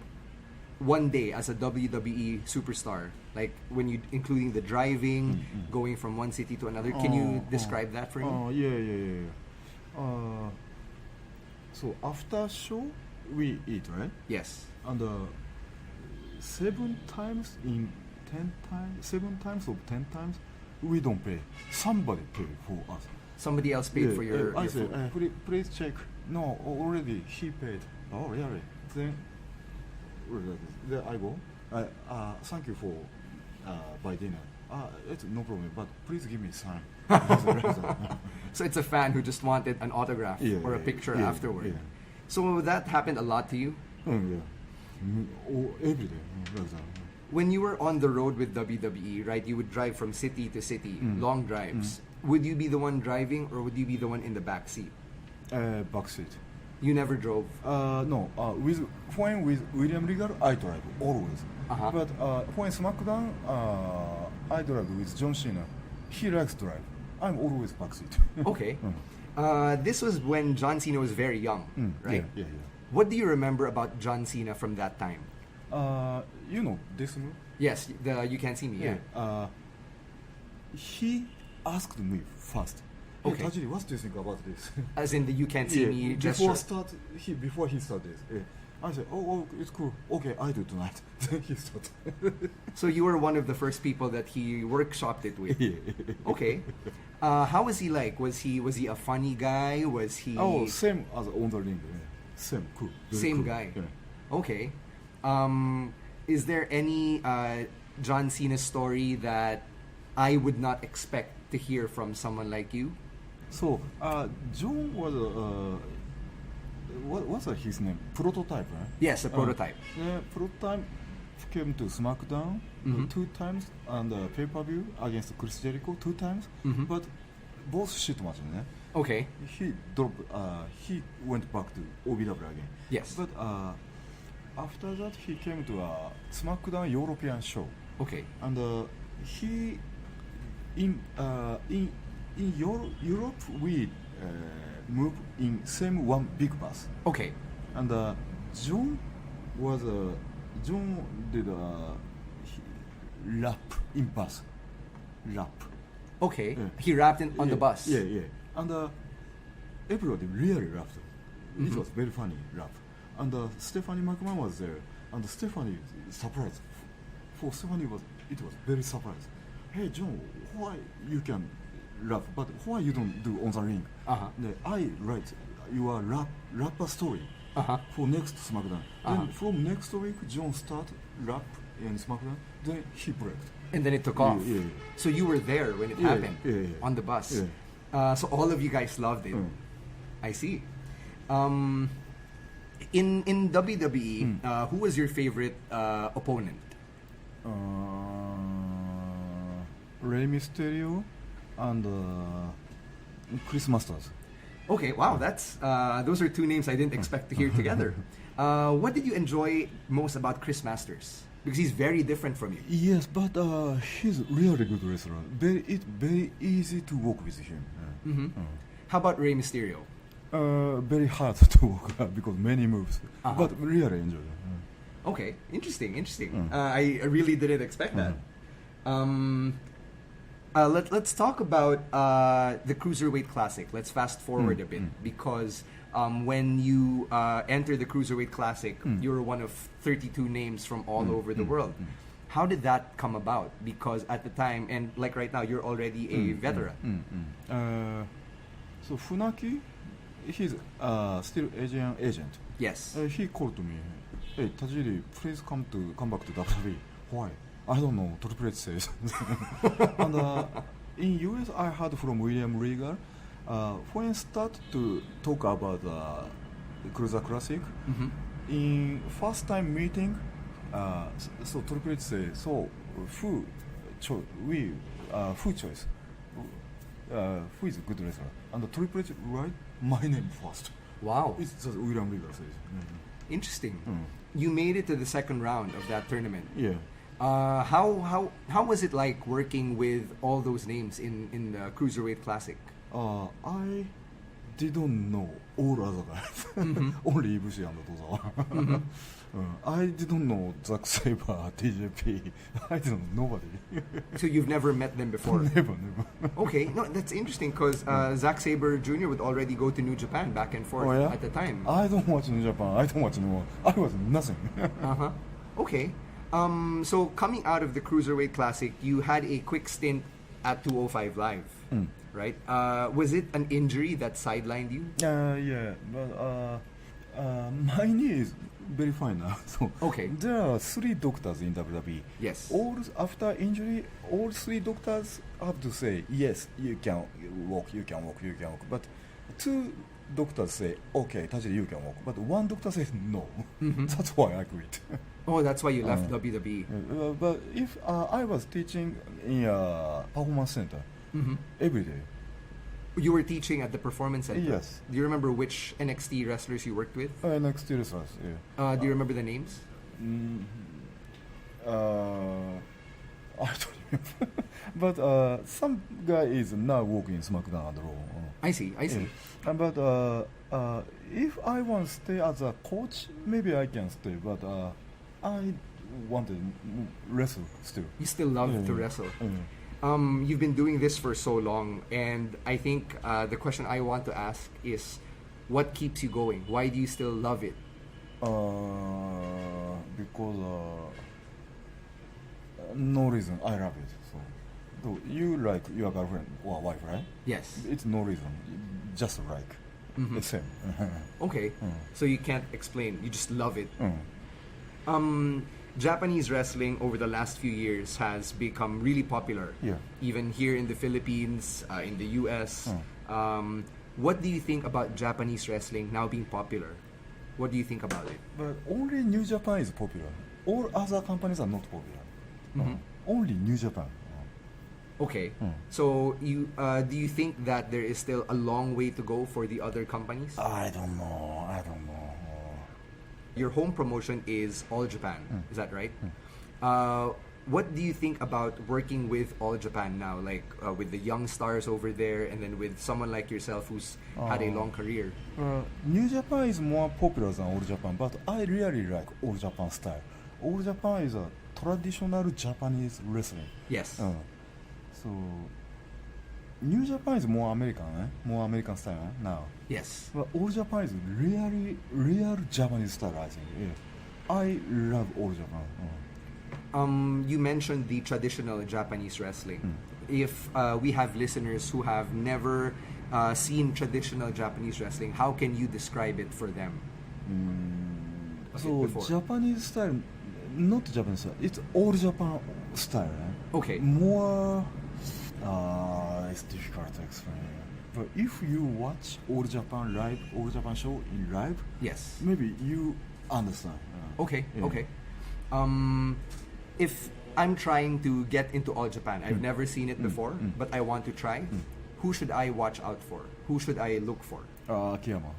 one day as a WWE superstar, like when you including the driving, going from one city to another. Can you describe that for me? Yeah. So after show, we eat, right? Yes. And 7 times in 10 times, 7 times of 10 times, we don't pay. Somebody pay for us. Somebody else paid for your I say, food. please check. No, already he paid. Oh, really? Then I go. Thank you for buy dinner. It's no problem, but please give me sign. So it's a fan who just wanted an autograph or a picture afterward. Yeah. So that happened a lot to you? Every day. Like that. When you were on the road with WWE, right, you would drive from city to city, long drives. Would you be the one driving or would you be the one in the back seat? Back seat. You never drove? No. When with William Regal, I drive always. But when SmackDown, I drive with John Cena. He likes drive. I'm always back seat. Okay. This was when John Cena was very young, right? Yeah. What do you remember about John Cena from that time? You know this move? Yes, the You Can't See Me. Yeah. He asked me first. Hey, Okay. Tajiri, what do you think about this? As in the You Can't See Me gesture. Before he started. I said, oh, it's cool. Okay, I do tonight. Then he started. So you were one of the first people that he workshopped it with. Okay. How was he like? Was he a funny guy? Was he? Oh, same as on the ring. Same, cool. Very Same cool. guy. Yeah. Okay. Is there any John Cena story that I would not expect to hear from someone like you? So, John was what's his name? Prototype, right? Yes, a prototype. Prototype came to SmackDown 2 times and pay-per-view against Chris Jericho 2 times, but both shit match, Okay. He dropped. He went back to OVW again. Yes. But after that, he came to a SmackDown European show, Okay. and he in Europe we move in same one big bus, Okay. and John did a rap in bus, rap. Okay. Yeah. He rapped on the bus. Yeah. And everybody really laughed. It was very funny rap. And Stephanie McMahon was there, and Stephanie surprised. For Stephanie it was very surprised. Hey John, why you can rap, but why you don't do on the ring? I write your rapper story for next SmackDown. Then from next week, John start rap in SmackDown. Then he breaked. And then it took off. Yeah. So you were there when it happened on the bus. Yeah. So all of you guys loved it. I see. In WWE, who was your favorite opponent? Rey Mysterio and Chris Masters. Okay, wow, that's those are 2 names I didn't expect to hear together. What did you enjoy most about Chris Masters? Because he's very different from you. Yes, but he's really good wrestler. It's very easy to work with him. How about Rey Mysterio? Very hard to work because many moves, but really enjoy it. Okay, interesting. I really didn't expect that. Let's talk about the Cruiserweight Classic. Let's fast forward a bit because when you enter the Cruiserweight Classic, you're one of 32 names from all over the world. How did that come about? Because at the time, and like right now, you're already a veteran. So Funaki, he's still Asian agent. Yes. He called to me. Hey Tajiri, please come back to WWE. Why? I don't know. Triple H says. And in US, I heard from William Regal. When start to talk about the Cruiser Classic, in first time meeting, so Triple H say, so who choice? Who choice? Who is a good wrestler? And the Triple H write my name first. Wow. It's just William Regal says. Interesting. You made it to the second round of that tournament. Yeah. How was it like working with all those names in the Cruiserweight Classic? I didn't know all other guys. Only Ibushi and Tozawa. I didn't know Zack Sabre, TJP. I didn't know nobody. So you've never met them before? Never. Okay, no, that's interesting because Zack Sabre Jr. would already go to New Japan back and forth at the time. I don't watch New Japan. I don't watch New Japan. I was nothing. Okay. So coming out of the Cruiserweight Classic, you had a quick stint at 205 Live, right? Was it an injury that sidelined you? Yeah, but my knee is very fine now. So okay. There are 3 doctors in WWE. Yes. All after injury, all 3 doctors have to say yes, you can walk. But 2 doctors say okay, Tajiri, you can walk. But 1 doctor says no. That's why I quit. Oh, that's why you left WWE. But if I was teaching in a performance center every day. You were teaching at the Performance Center? Yes. Do you remember which NXT wrestlers you worked with? NXT wrestlers, yeah. Do you remember the names? I don't remember. But some guy is now working in SmackDown and Raw. I see. Yeah. But if I want to stay as a coach, maybe I can stay. But I want to wrestle still. You still love to wrestle. You've been doing this for so long, and I think the question I want to ask is, what keeps you going? Why do you still love it? Because no reason. I love it. So you like your girlfriend or wife, right? Yes. It's no reason. Just like the same. Okay. So you can't explain. You just love it. Japanese wrestling over the last few years has become really popular. Yeah. Even here in the Philippines, in the US. What do you think about Japanese wrestling now being popular? What do you think about it? But only New Japan is popular. All other companies are not popular. Only New Japan. Okay. So you do you think that there is still a long way to go for the other companies? I don't know. Your home promotion is All Japan, is that right? What do you think about working with All Japan now, like with the young stars over there, and then with someone like yourself who's had a long career? New Japan is more popular than All Japan, but I really like All Japan style. All Japan is a traditional Japanese wrestling. Yes. So New Japan is more American, more American style now. Yes. But All Japan is really real Japanese style, I think. Yeah. I love All Japan. You mentioned the traditional Japanese wrestling. If we have listeners who have never seen traditional Japanese wrestling, how can you describe it for them? So Japanese style, not Japanese style, it's All Japan style. Okay. More, it's difficult to explain. But if you watch All Japan live, All Japan show in live, yes, maybe you understand. Okay. If I'm trying to get into All Japan, I've never seen it before, but I want to try. Who should I watch out for? Who should I look for? Akiyama.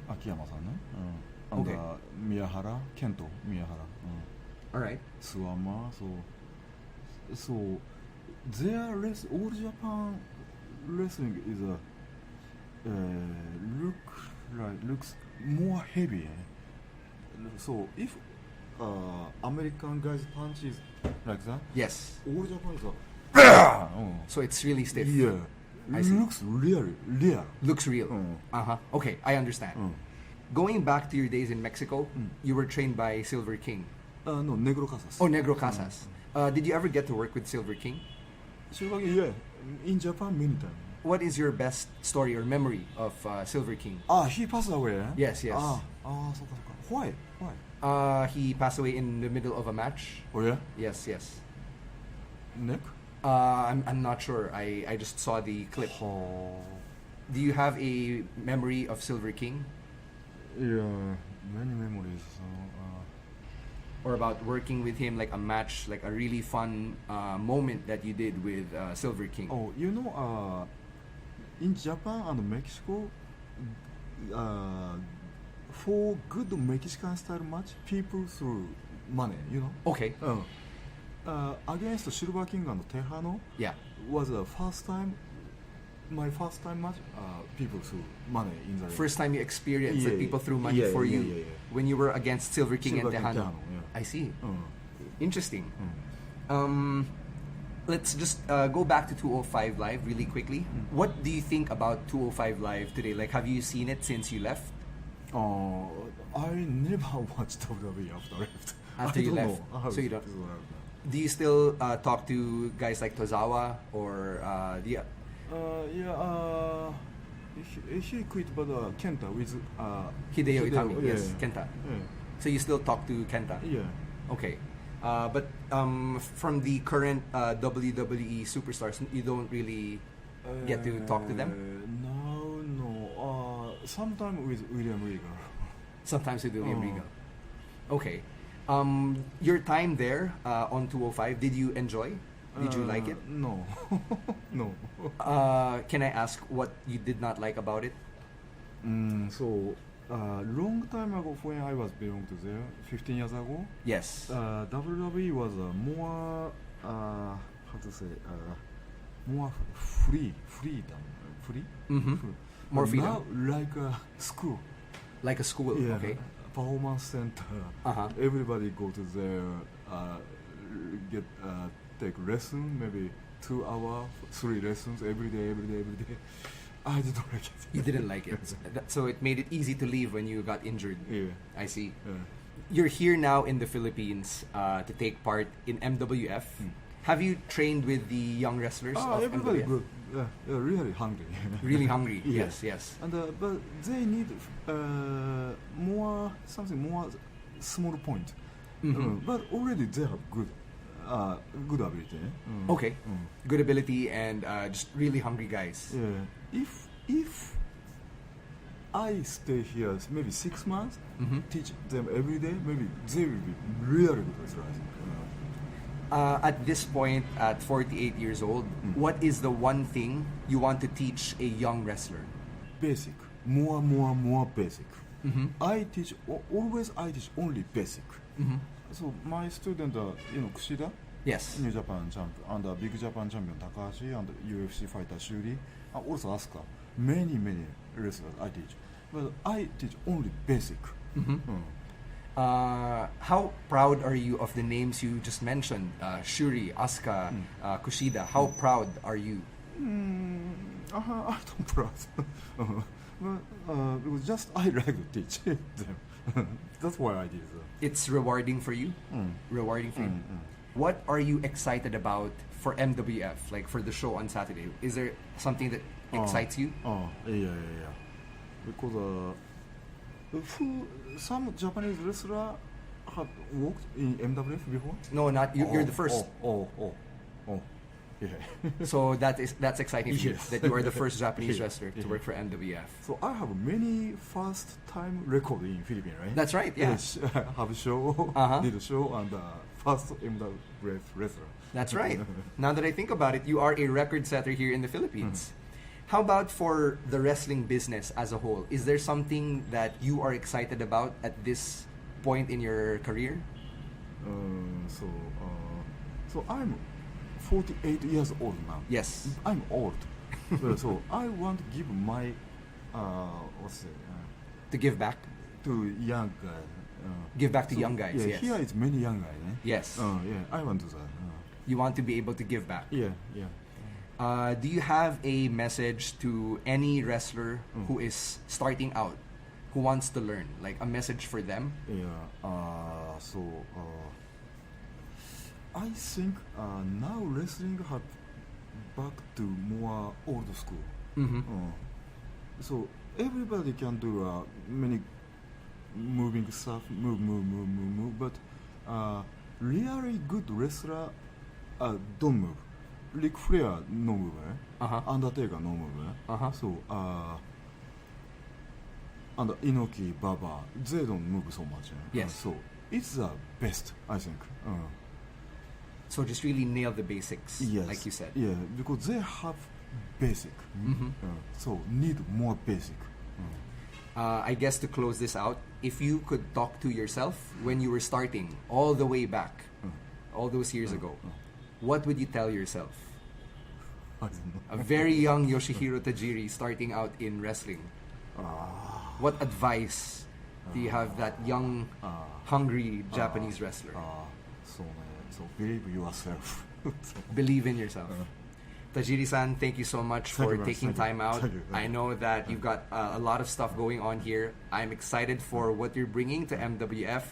Akiyama-san, and Miyahara, Kento Miyahara. All right. Suwama. So their All Japan wrestling is looks more heavy. So if American guys punches like that, yes, All Japan is a so it's really stiff. Yeah, I see. looks real. Looks real. Okay, I understand. Going back to your days in Mexico, you were trained by Silver King. No, Negro Casas. Oh, Negro Casas. Did you ever get to work with Silver King? Yeah, in Japan many times. What is your best story or memory of Silver King? He passed away. Yes. Why? He passed away in the middle of a match. Oh yeah. Yes. Neck. I'm not sure. I just saw the clip. Do you have a memory of Silver King? Yeah, many memories. Or about working with him, like a match, like a really fun moment that you did with Silver King. Oh, in Japan and Mexico, for good Mexican style match, people threw money, Okay. Against Silver King and Tejano, Yeah. was the first time my first time match, people threw money in the ring. First time you experienced Yeah, that people threw money yeah, for yeah, you yeah, yeah. when you were against Silver King Silver and King Tejano. Tejano, yeah. I see. Mm. Interesting. Let's just go back to 205 Live really quickly. What do you think about 205 Live today? Like, have you seen it since you left? I never watched WWE after I left. After I you don't left. know how So you it don't- is. Do you still talk to guys like Tozawa or the He quit, but Kenta with Hideo Itami? yeah, Yes, yeah. Kenta. So you still talk to Kenta? Yeah. Okay. But from the current WWE superstars, you don't really get to talk to them? No. Sometime with William Regal. Sometimes with William Oh. Regal. Okay. Your time there on 205, did you enjoy? Did you like it? No. No. Can I ask what you did not like about it? Long time ago when I was belong to there, 15 years ago, Yes. WWE was more, how to say, more free. Mm-hmm. More But freedom. Now, like a school. Like a school, Yeah, okay. Performance center. Uh-huh. Everybody go to there, take lesson, maybe 2 hours, 3 lessons every day. I didn't like it. You didn't like it. So it made it easy to leave when you got injured. Yeah. I see. Yeah. You're here now in the Philippines to take part in MWF. Have you trained with the young wrestlers of Everybody MWF? good. Yeah, really hungry. Really hungry. Yeah. Yes. And but they need more small point. But already they have good ability. Okay. Good ability and just really hungry guys. Yeah. If I stay here maybe 6 months, teach them every day, maybe they will be really good wrestlers. At this point, at 48 years old, what is the one thing you want to teach a young wrestler? Basic, more basic. I teach only basic. So my student, Kushida, Yes. New Japan champion, and Big Japan champion Takahashi, and UFC fighter Shuri, and also Asuka. Many wrestlers I teach, but I teach only basic. How proud are you of the names you just mentioned? Shuri, Asuka, Kushida. How proud are you? I don't proud. It was just I like to teach them. That's why I did that. It's rewarding for you? Rewarding for you? What are you excited about for MWF, like for the show on Saturday? Is there something that excites you? Yeah. Because some Japanese wrestler have worked in MWF before. No, not you. You're the first. Yeah. So that's exciting for you, Yes. that you are the first Japanese Yeah. wrestler to work for MWF. So I have many first time record in Philippines, right? That's right, yeah. Yes, have a show, did a show, and first MWF wrestler. That's right. Now that I think about it, you are a record setter here in the Philippines. How about for the wrestling business as a whole? Is there something that you are excited about at this point in your career? So I'm 48 years old now. Yes. I'm old. So I want to give my To give back? to young guys. Give back to young guys, Yeah, yes. here is many young guys. Yes. Yeah, I want to do that. You want to be able to give back. Yeah. Do you have a message to any wrestler who is starting out, who wants to learn? Like a message for them? Yeah. I think now wrestling have back to more old school. So everybody can do many moving stuff, move. But really good wrestler don't move. Ric Flair no move. Undertaker no move. So and Inoki, Baba, they don't move so much. Yes. So it's the best, I think. So just really nail the basics, Yes. like you said. Yeah, because they have basic. So need more basic. I guess to close this out, if you could talk to yourself when you were starting, all the way back, all those years ago, what would you tell yourself? I don't know. A very young Yoshihiro Tajiri starting out in wrestling. What advice do you have that young, hungry Japanese wrestler? So believe yourself. Believe in yourself. Tajiri-san, thank you so much for taking time out. I know that you've got a lot of stuff going on here. I'm excited for what you're bringing to MWF.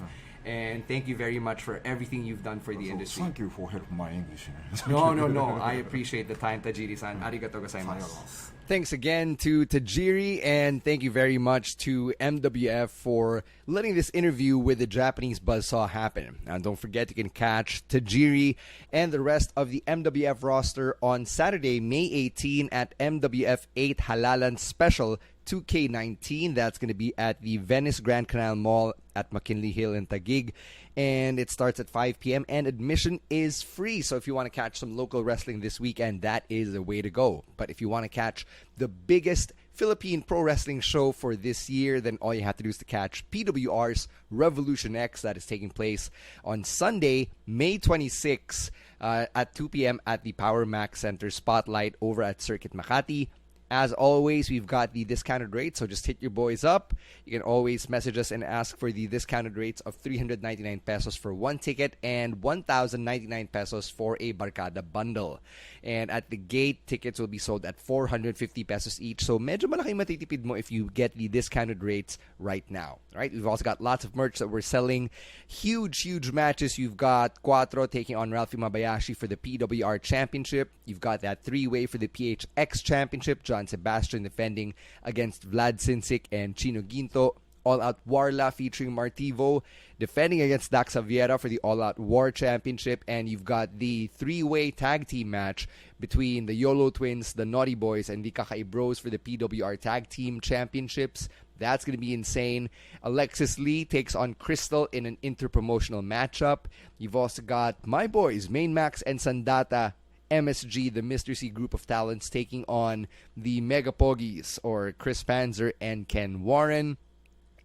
And thank you very much for everything you've done for the industry. Thank you for helping my English. No. I appreciate the time, Tajiri-san. Arigatou gozaimasu. Thanks again to Tajiri, and thank you very much to MWF for letting this interview with the Japanese Buzzsaw happen. And don't forget, you can catch Tajiri and the rest of the MWF roster on Saturday, May 18 at MWF 8 Halalan Special 2K19. That's going to be at the Venice Grand Canal Mall at McKinley Hill in Taguig. And it starts at 5 p.m. and admission is free. So if you want to catch some local wrestling this weekend, that is the way to go. But if you want to catch the biggest Philippine pro wrestling show for this year, then all you have to do is to catch PWR's Revolution X. That is taking place on Sunday, May 26 at 2 p.m. at the Power Max Center Spotlight over at Circuit Makati. As always, we've got the discounted rates, so just hit your boys up. You can always message us and ask for the discounted rates of 399 pesos for one ticket and 1,099 pesos for a Barkada bundle. And at the gate, tickets will be sold at 450 pesos each. So medyo malaki matitipid mo if you get the discounted rates right now. Right? We've also got lots of merch that we're selling. Huge matches. You've got Cuatro taking on Ralphie Mabayashi for the PWR Championship. You've got that three-way for the PHX Championship. John Sebastian defending against Vlad Sinsik and Chino Ginto. All Out Warla featuring Martivo defending against Dax Javiera for the All Out War Championship. And you've got the three-way tag team match between the YOLO Twins, the Naughty Boys, and the Kakai Bros for the PWR Tag Team Championships. That's going to be insane. Alexis Lee takes on Crystal in an interpromotional matchup. You've also got my boys, Main Max and Sandata, MSG, the Mr. C group of talents, taking on the Mega Pogies, or Chris Panzer and Ken Warren.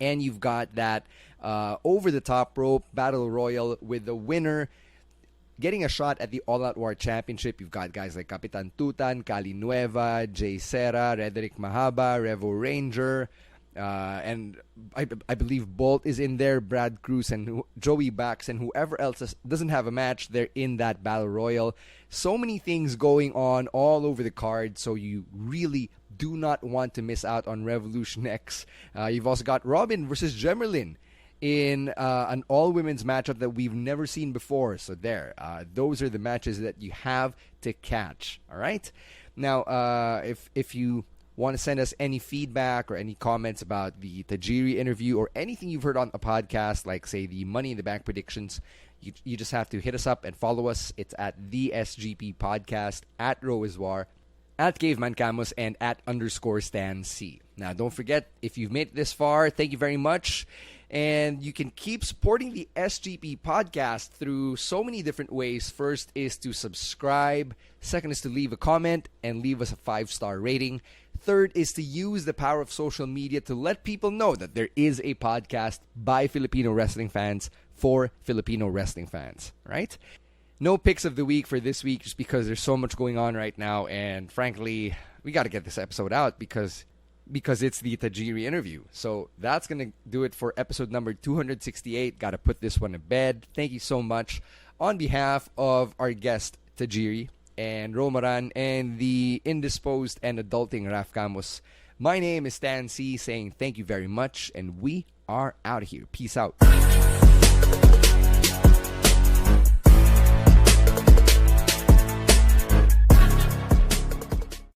And you've got that over-the-top rope battle royal with the winner getting a shot at the All Out War Championship. You've got guys like Capitan Tutan, Cali Nueva, Jay Serra, Rederick Mahaba, Revo Ranger, and I believe Bolt is in there, Brad Cruz and Joey Bax, and whoever else doesn't have a match, they're in that battle royal. So many things going on all over the card, so you really do not want to miss out on Revolution X. You've also got Robin versus Gemerlin in an all-women's matchup that we've never seen before. So there, those are the matches that you have to catch. All right? Now, if you want to send us any feedback or any comments about the Tajiri interview or anything you've heard on the podcast, like, say, the Money in the Bank predictions, you just have to hit us up and follow us. It's at the SGP Podcast, at Roiswar, at Caveman Camus, and at _Stan C. Now, don't forget, if you've made it this far, thank you very much. And you can keep supporting the SGP Podcast through so many different ways. First is to subscribe. Second is to leave a comment and leave us a 5-star rating. Third is to use the power of social media to let people know that there is a podcast by Filipino wrestling fans for Filipino wrestling fans, right? No picks of the week for this week just because there's so much going on right now. And frankly, we got to get this episode out because it's the Tajiri interview. So that's going to do it for episode number 268. Got to put this one to bed. Thank you so much on behalf of our guest, Tajiri, and Romaran, and the indisposed and adulting Raf Camus. My name is Stan C, saying thank you very much, and we are out of here. Peace out.